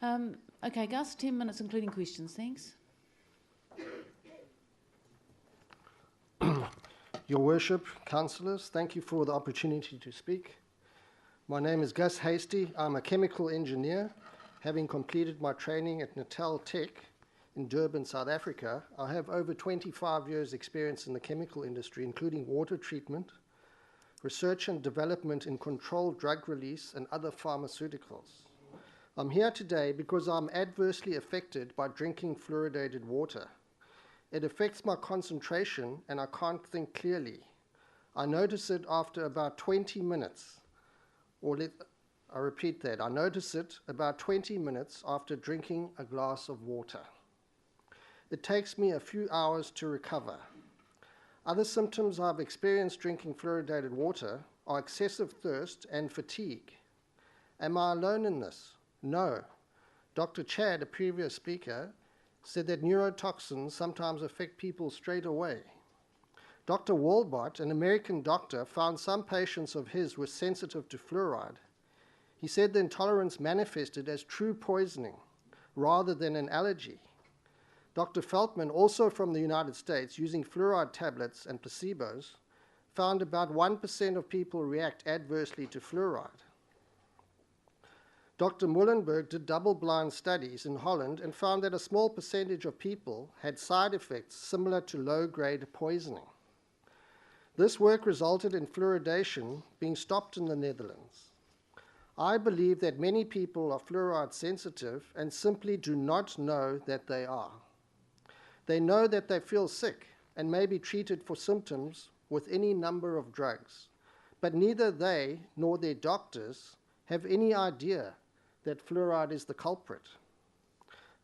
Oh, right. Okay, Gus, 10 minutes including questions, thanks. Your Worship, councillors, thank you for the opportunity to speak. My name is Gus Hasty. I'm a chemical engineer. Having completed my training at Natal Tech in Durban, South Africa, I have over 25 years' experience in the chemical industry, including water treatment, research and development in controlled drug release and other pharmaceuticals. I'm here today because I'm adversely affected by drinking fluoridated water. It affects my concentration and I can't think clearly. I notice it after about 20 minutes. I repeat that. I notice it about 20 minutes after drinking a glass of water. It takes me a few hours to recover. Other symptoms I've experienced drinking fluoridated water are excessive thirst and fatigue. Am I alone in this? No. Dr. Chad, a previous speaker, said that neurotoxins sometimes affect people straight away. Dr. Walbot, an American doctor, found some patients of his were sensitive to fluoride. He said the intolerance manifested as true poisoning rather than an allergy. Dr. Feltman, also from the United States, using fluoride tablets and placebos, found about 1% of people react adversely to fluoride. Dr. Mullenberg did double-blind studies in Holland and found that a small percentage of people had side effects similar to low-grade poisoning. This work resulted in fluoridation being stopped in the Netherlands. I believe that many people are fluoride sensitive and simply do not know that they are. They know that they feel sick and may be treated for symptoms with any number of drugs, but neither they nor their doctors have any idea that fluoride is the culprit.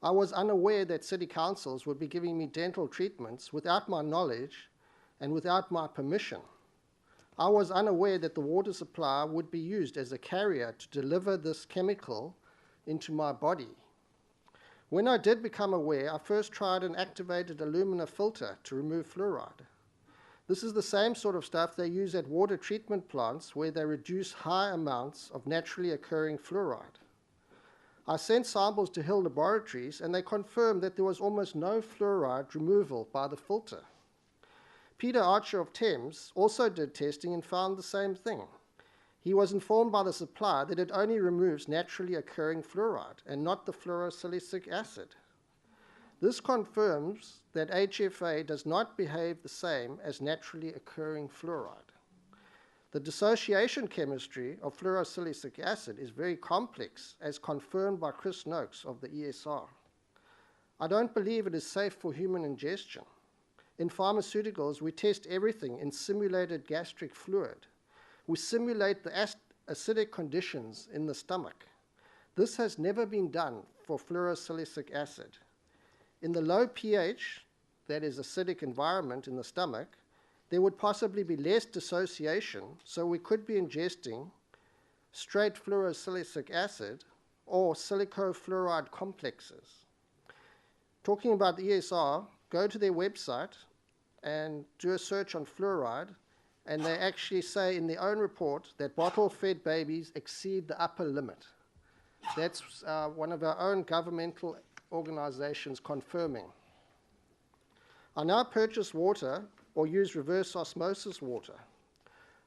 I was unaware that city councils would be giving me dental treatments without my knowledge and without my permission. I was unaware that the water supply would be used as a carrier to deliver this chemical into my body. When I did become aware, I first tried an activated alumina filter to remove fluoride. This is the same sort of stuff they use at water treatment plants where they reduce high amounts of naturally occurring fluoride. I sent samples to Hill Laboratories and they confirmed that there was almost no fluoride removal by the filter. Peter Archer of Thames also did testing and found the same thing. He was informed by the supplier that it only removes naturally occurring fluoride and not the fluorosilicic acid. This confirms that HFA does not behave the same as naturally occurring fluoride. The dissociation chemistry of fluorosilicic acid is very complex, as confirmed by Chris Noakes of the ESR. I don't believe it is safe for human ingestion. In pharmaceuticals, we test everything in simulated gastric fluid. We simulate the acidic conditions in the stomach. This has never been done for fluorosilicic acid. In the low pH, that is acidic environment in the stomach, there would possibly be less dissociation, so we could be ingesting straight fluorosilicic acid or silicofluoride complexes. Talking about the ESR, go to their website and do a search on fluoride, and they actually say in their own report that bottle-fed babies exceed the upper limit. That's one of our own governmental organizations confirming. I now purchase water or use reverse osmosis water.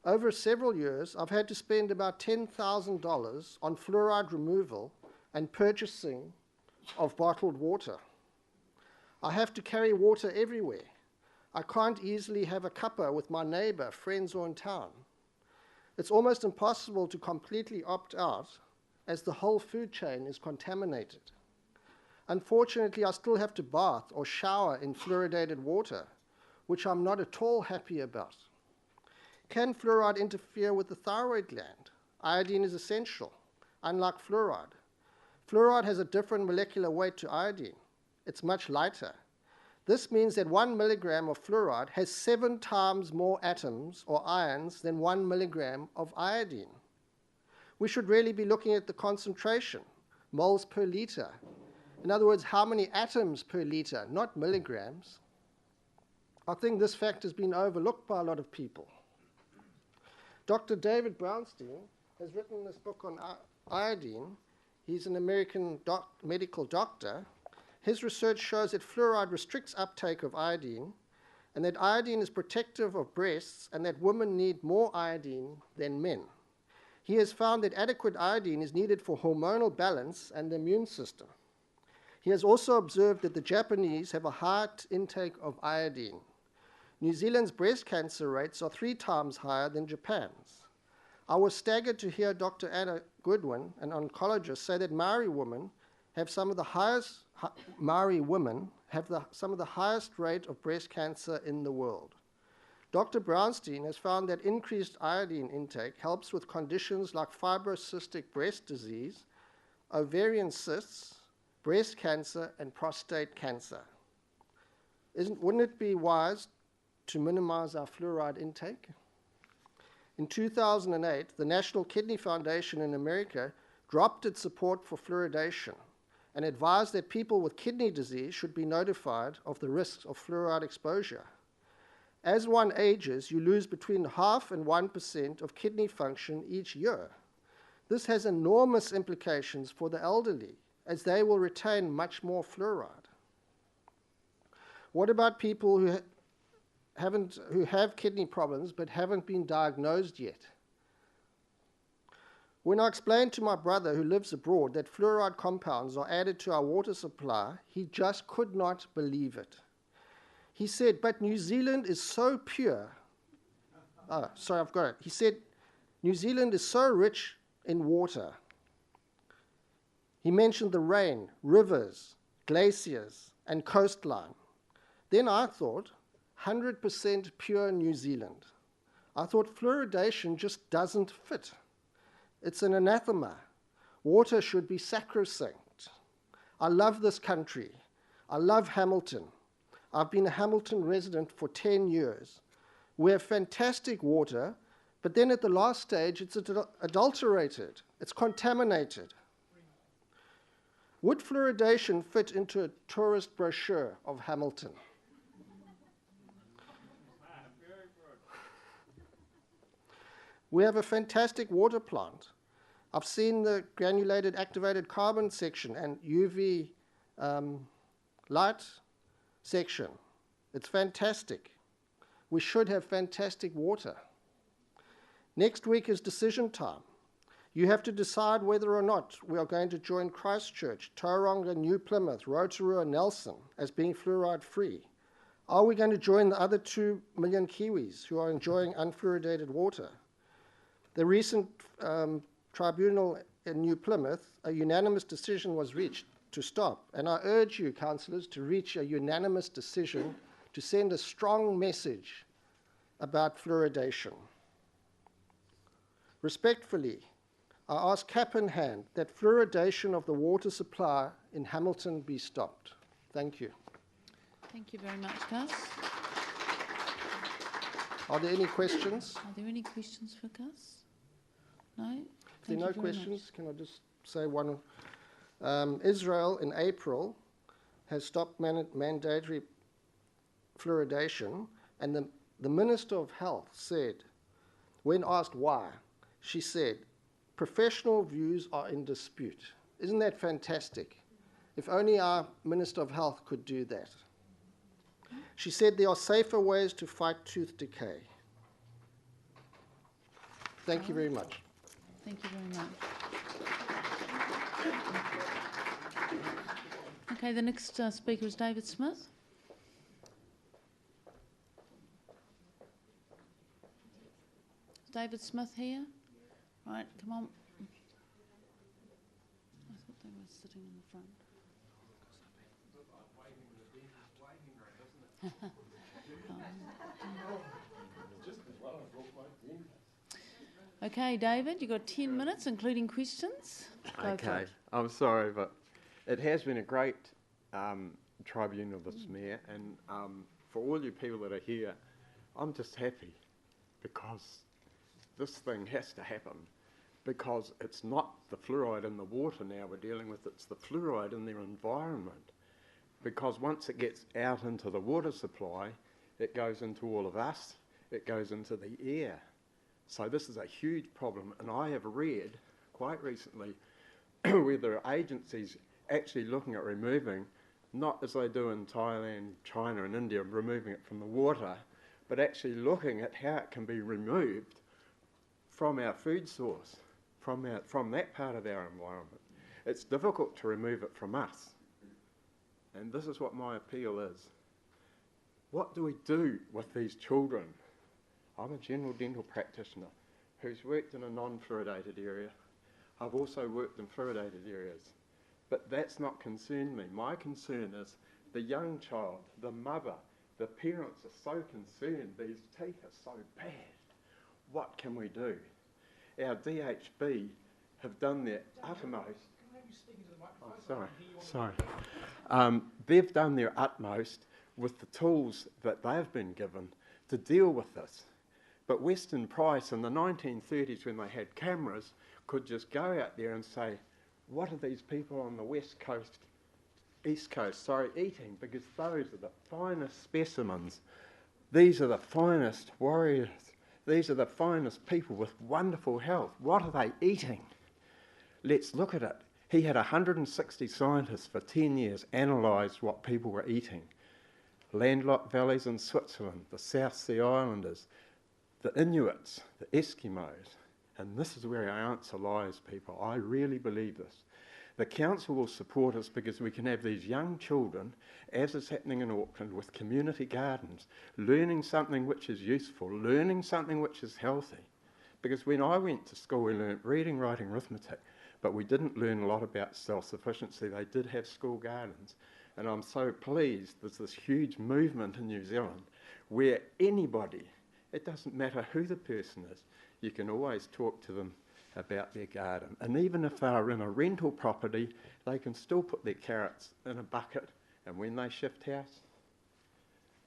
Over several years, I've had to spend about $10,000 on fluoride removal and purchasing of bottled water. I have to carry water everywhere. I can't easily have a cuppa with my neighbor, friends, or in town. It's almost impossible to completely opt out as the whole food chain is contaminated. Unfortunately, I still have to bath or shower in fluoridated water, which I'm not at all happy about. Can fluoride interfere with the thyroid gland? Iodine is essential, unlike fluoride. Fluoride has a different molecular weight to iodine. It's much lighter. This means that 1 milligram of fluoride has 7 times more atoms or ions than 1 milligram of iodine. We should really be looking at the concentration, moles per liter. In other words, how many atoms per liter, not milligrams. I think this fact has been overlooked by a lot of people. Dr. David Brownstein has written this book on iodine. He's an American medical doctor. His research shows that fluoride restricts uptake of iodine, and that iodine is protective of breasts, and that women need more iodine than men. He has found that adequate iodine is needed for hormonal balance and the immune system. He has also observed that the Japanese have a high intake of iodine. New Zealand's breast cancer rates are 3 times higher than Japan's. I was staggered to hear Dr. Anna Goodwin, an oncologist, say that Maori women have some of the highest rate of breast cancer in the world. Dr. Brownstein has found that increased iodine intake helps with conditions like fibrocystic breast disease, ovarian cysts, breast cancer, and prostate cancer. Wouldn't it be wise to minimize our fluoride intake? In 2008, the National Kidney Foundation in America dropped its support for fluoridation and advised that people with kidney disease should be notified of the risks of fluoride exposure. As one ages, you lose between 0.5% and 1% of kidney function each year. This has enormous implications for the elderly, as they will retain much more fluoride. What about people who have kidney problems but haven't been diagnosed yet? When I explained to my brother who lives abroad that fluoride compounds are added to our water supply, he just could not believe it. He said, but New Zealand is so pure. Oh, sorry, I've got it. He said, New Zealand is so rich in water. He mentioned the rain, rivers, glaciers, and coastline. Then I thought, 100% pure New Zealand. I thought fluoridation just doesn't fit. It's an anathema. Water should be sacrosanct. I love this country. I love Hamilton. I've been a Hamilton resident for 10 years. We have fantastic water, but then at the last stage, it's adulterated. It's contaminated. Would fluoridation fit into a tourist brochure of Hamilton? We have a fantastic water plant. I've seen the granulated activated carbon section and UV light section. It's fantastic. We should have fantastic water. Next week is decision time. You have to decide whether or not we are going to join Christchurch, Tauranga, New Plymouth, Rotorua, Nelson as being fluoride free. Are we going to join the other 2 million Kiwis who are enjoying unfluoridated water? The recent tribunal in New Plymouth, a unanimous decision was reached to stop, and I urge you, councillors, to reach a unanimous decision to send a strong message about fluoridation. Respectfully, I ask cap in hand that fluoridation of the water supply in Hamilton be stopped. Thank you. Thank you very much, Gus. Are there any questions? Are there any questions for Gus? No? If there are no questions, can I just say one? Israel in April has stopped mandatory fluoridation, and the Minister of Health said, when asked why, she said, professional views are in dispute. Isn't that fantastic? If only our Minister of Health could do that. She said there are safer ways to fight tooth decay. Thank you very much. Thank you very much. Okay, the next speaker is David Smith. Is David Smith here? Right, come on. I thought they were sitting in the front. Okay, David, you've got 10 minutes, including questions. Go for Okay, it. I'm sorry, but it has been a great tribunal this Mayor, and for all you people that are here, I'm just happy because this thing has to happen, because it's not the fluoride in the water now we're dealing with, it's the fluoride in their environment. Because once it gets out into the water supply, it goes into all of us, it goes into the air. So this is a huge problem, and I have read quite recently where there are agencies actually looking at removing, not as they do in Thailand, China and India, removing it from the water, but actually looking at how it can be removed from our food source, from that part of our environment. It's difficult to remove it from us. And this is what my appeal is. What do we do with these children? I'm a general dental practitioner who's worked in a non-fluoridated area. I've also worked in fluoridated areas. But that's not concerned me. My concern is the young child, the mother, the parents are so concerned. These teeth are so bad. What can we do? Our DHB have done their utmost. They've done their utmost with the tools that they've been given to deal with this. But Western Price in the 1930s, when they had cameras, could just go out there and say, what are these people on the East Coast, eating? Because those are the finest specimens. These are the finest warriors. These are the finest people with wonderful health. What are they eating? Let's look at it. He had 160 scientists for 10 years analyse what people were eating. Landlocked valleys in Switzerland, the South Sea Islanders, the Inuits, the Eskimos. And this is where our answer lies, people. I really believe this. The council will support us because we can have these young children, as is happening in Auckland, with community gardens, learning something which is useful, learning something which is healthy. Because when I went to school, we learnt reading, writing, arithmetic, but we didn't learn a lot about self-sufficiency. They did have school gardens. And I'm so pleased there's this huge movement in New Zealand where anybody, it doesn't matter who the person is, you can always talk to them about their garden. And even if they're in a rental property, they can still put their carrots in a bucket, and when they shift house,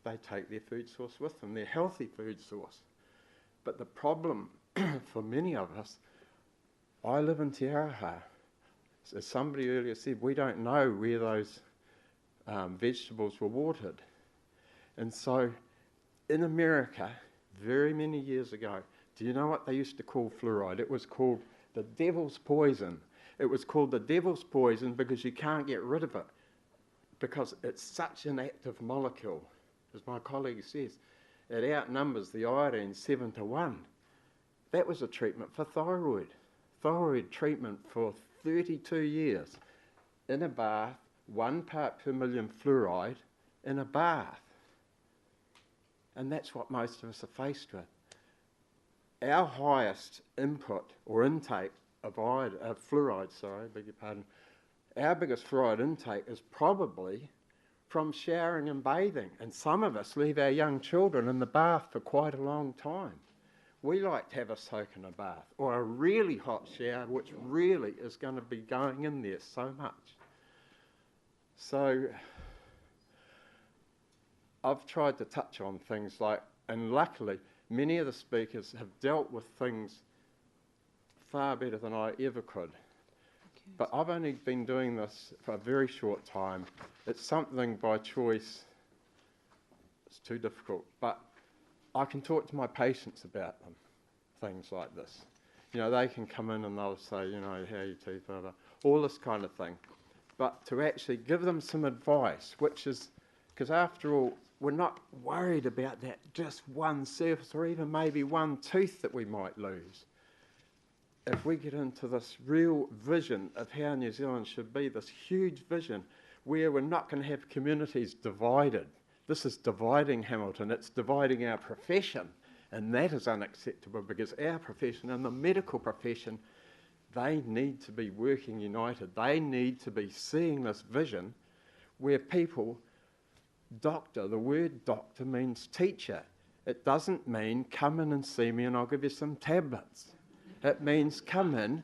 they take their food source with them, their healthy food source. But the problem for many of us, I live in Te Araha. As somebody earlier said, we don't know where those vegetables were watered. And so in America, very many years ago, do you know what they used to call fluoride? It was called the devil's poison. It was called the devil's poison because you can't get rid of it, because it's such an active molecule. As my colleague says, it outnumbers the iodine 7-1. That was a treatment for thyroid treatment for 32 years. In a bath, 1 part per million fluoride in a bath. And that's what most of us are faced with. Our highest input or intake of fluoride, beg your pardon, our biggest fluoride intake is probably from showering and bathing. And some of us leave our young children in the bath for quite a long time. We like to have a soak in a bath or a really hot shower, which really is going to be going in there so much. So I've tried to touch on things like, and luckily many of the speakers have dealt with things far better than I ever could. But I've only been doing this for a very short time. It's something by choice. It's too difficult. But I can talk to my patients about them, things like this. You know, they can come in and they'll say, you know, how are your teeth, blah, blah, all this kind of thing. But to actually give them some advice, which is, because after all, we're not worried about that just one surface or even maybe one tooth that we might lose. If we get into this real vision of how New Zealand should be, this huge vision where we're not going to have communities divided. This is dividing Hamilton, it's dividing our profession, and that is unacceptable because our profession and the medical profession, they need to be working united. They need to be seeing this vision where people, doctor, the word doctor means teacher. It doesn't mean come in and see me and I'll give you some tablets. It means come in,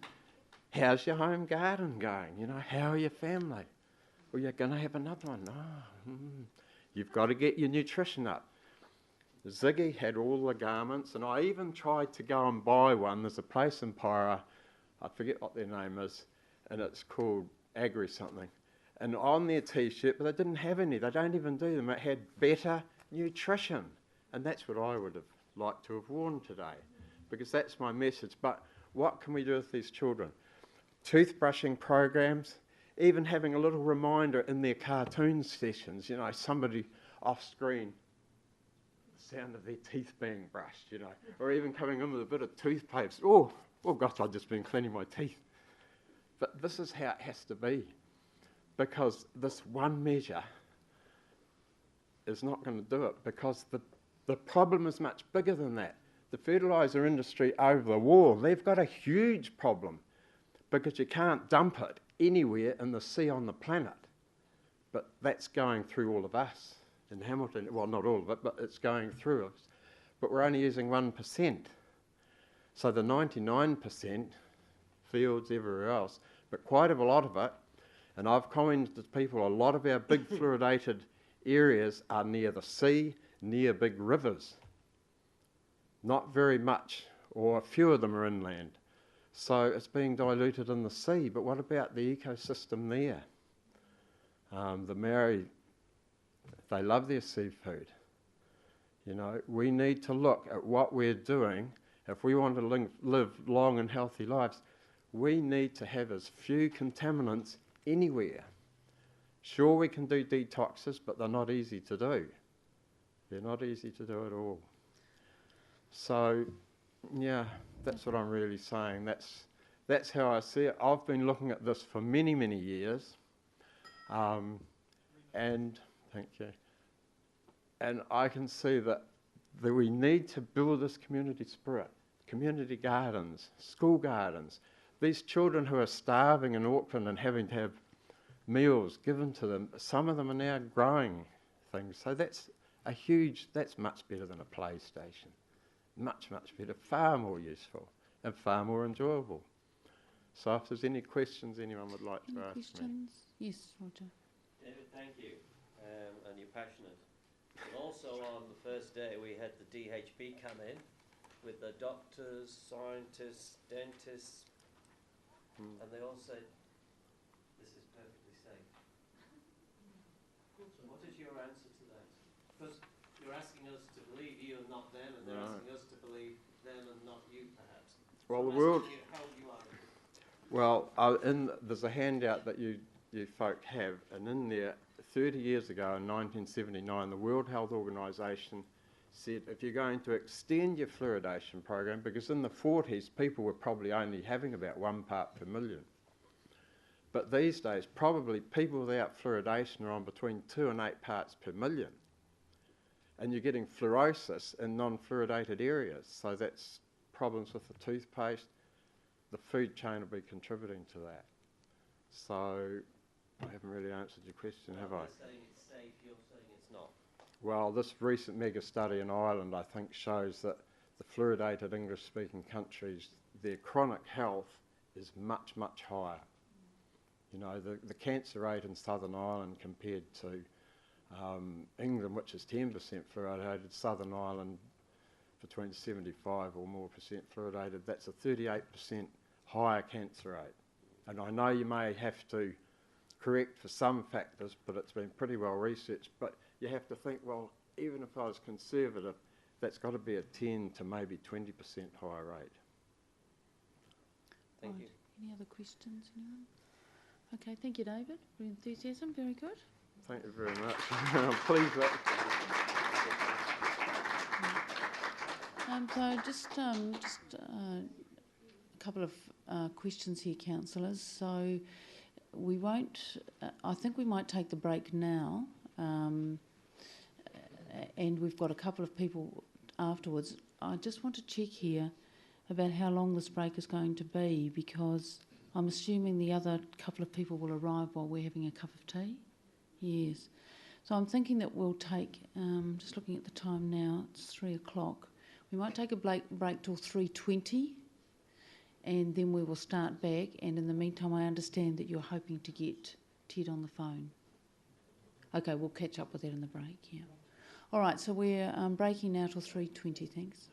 how's your home garden going? You know, how are your family? Well, you're going to have another one. Oh, You've got to get your nutrition up. Ziggy had all the garments, and I even tried to go and buy one. There's a place in Pyra, I forget what their name is, and it's called Agri something. And on their T-shirt, but they didn't have any. They don't even do them. It had better nutrition. And that's what I would have liked to have worn today, because that's my message. But what can we do with these children? Toothbrushing programs, even having a little reminder in their cartoon sessions, you know, somebody off screen, the sound of their teeth being brushed, you know, or even coming in with a bit of toothpaste. Oh gosh, I've just been cleaning my teeth. But this is how it has to be, because this one measure is not going to do it, because the problem is much bigger than that. The fertiliser industry over the wall, they've got a huge problem, because you can't dump it anywhere in the sea on the planet. But that's going through all of us in Hamilton. Well, not all of it, but it's going through us. But we're only using 1%. So the 99%, fields, everywhere else, but quite a lot of it, and I've commented to people, a lot of our big fluoridated areas are near the sea, near big rivers. Not very much, or a few of them are inland. So it's being diluted in the sea, but what about the ecosystem there? The Maori, they love their seafood. You know, we need to look at what we're doing. If we want to live long and healthy lives, we need to have as few contaminants anywhere. Sure, we can do detoxes, but they're not easy to do. They're not easy to do at all. So, yeah, that's what I'm really saying. That's how I see it. I've been looking at this for many, many years. And thank you. And I can see that we need to build this community spirit, community gardens, school gardens. These children who are starving in Auckland and having to have meals given to them, some of them are now growing things. So that's much better than a PlayStation. Much, much better, far more useful and far more enjoyable. So if there's any questions anyone would like to ask questions? me. Yes, Roger. David, thank you. And you're passionate. And also on the first day we had the DHB come in with the doctors, scientists, dentists, and they all said, this is perfectly safe. So what is your answer to that? Because you're asking us to believe you and not them, and they're asking us to believe them and not you, perhaps. Well, so the world... how you are. Well, there's a handout that you folk have, and in there, 30 years ago in 1979, the World Health Organisation said if you're going to extend your fluoridation program, because in the 40s people were probably only having about 1 part per million. But these days, probably people without fluoridation are on between 2 and 8 parts per million. And you're getting fluorosis in non-fluoridated areas. So that's problems with the toothpaste. The food chain will be contributing to that. So I haven't really answered your question, have I? They're saying it's safe, you're saying it's not. Well, this recent mega study in Ireland, I think, shows that the fluoridated English-speaking countries, their chronic health is much, much higher. You know, the cancer rate in Southern Ireland compared to England, which is 10% fluoridated, Southern Ireland between 75 or more percent fluoridated, that's a 38% higher cancer rate. And I know you may have to correct for some factors, but it's been pretty well researched. But you have to think, well, even if I was conservative, that's got to be a 10 to maybe 20% higher rate. Thank you. Any other questions, anyone? Okay, thank you, David, for your enthusiasm. Very good. Thank you very much. I'm pleased that... So just a couple of questions here, councillors. So we won't, I think we might take the break now, and we've got a couple of people afterwards. I just want to check here about how long this break is going to be, because I'm assuming the other couple of people will arrive while we're having a cup of tea. Yes. So I'm thinking that we'll take, just looking at the time now, it's 3 o'clock. We might take a break till 3:20, and then we will start back. And in the meantime, I understand that you're hoping to get Ted on the phone. Okay, we'll catch up with that in the break, yeah. All right, so we're breaking now till 3:20, thanks.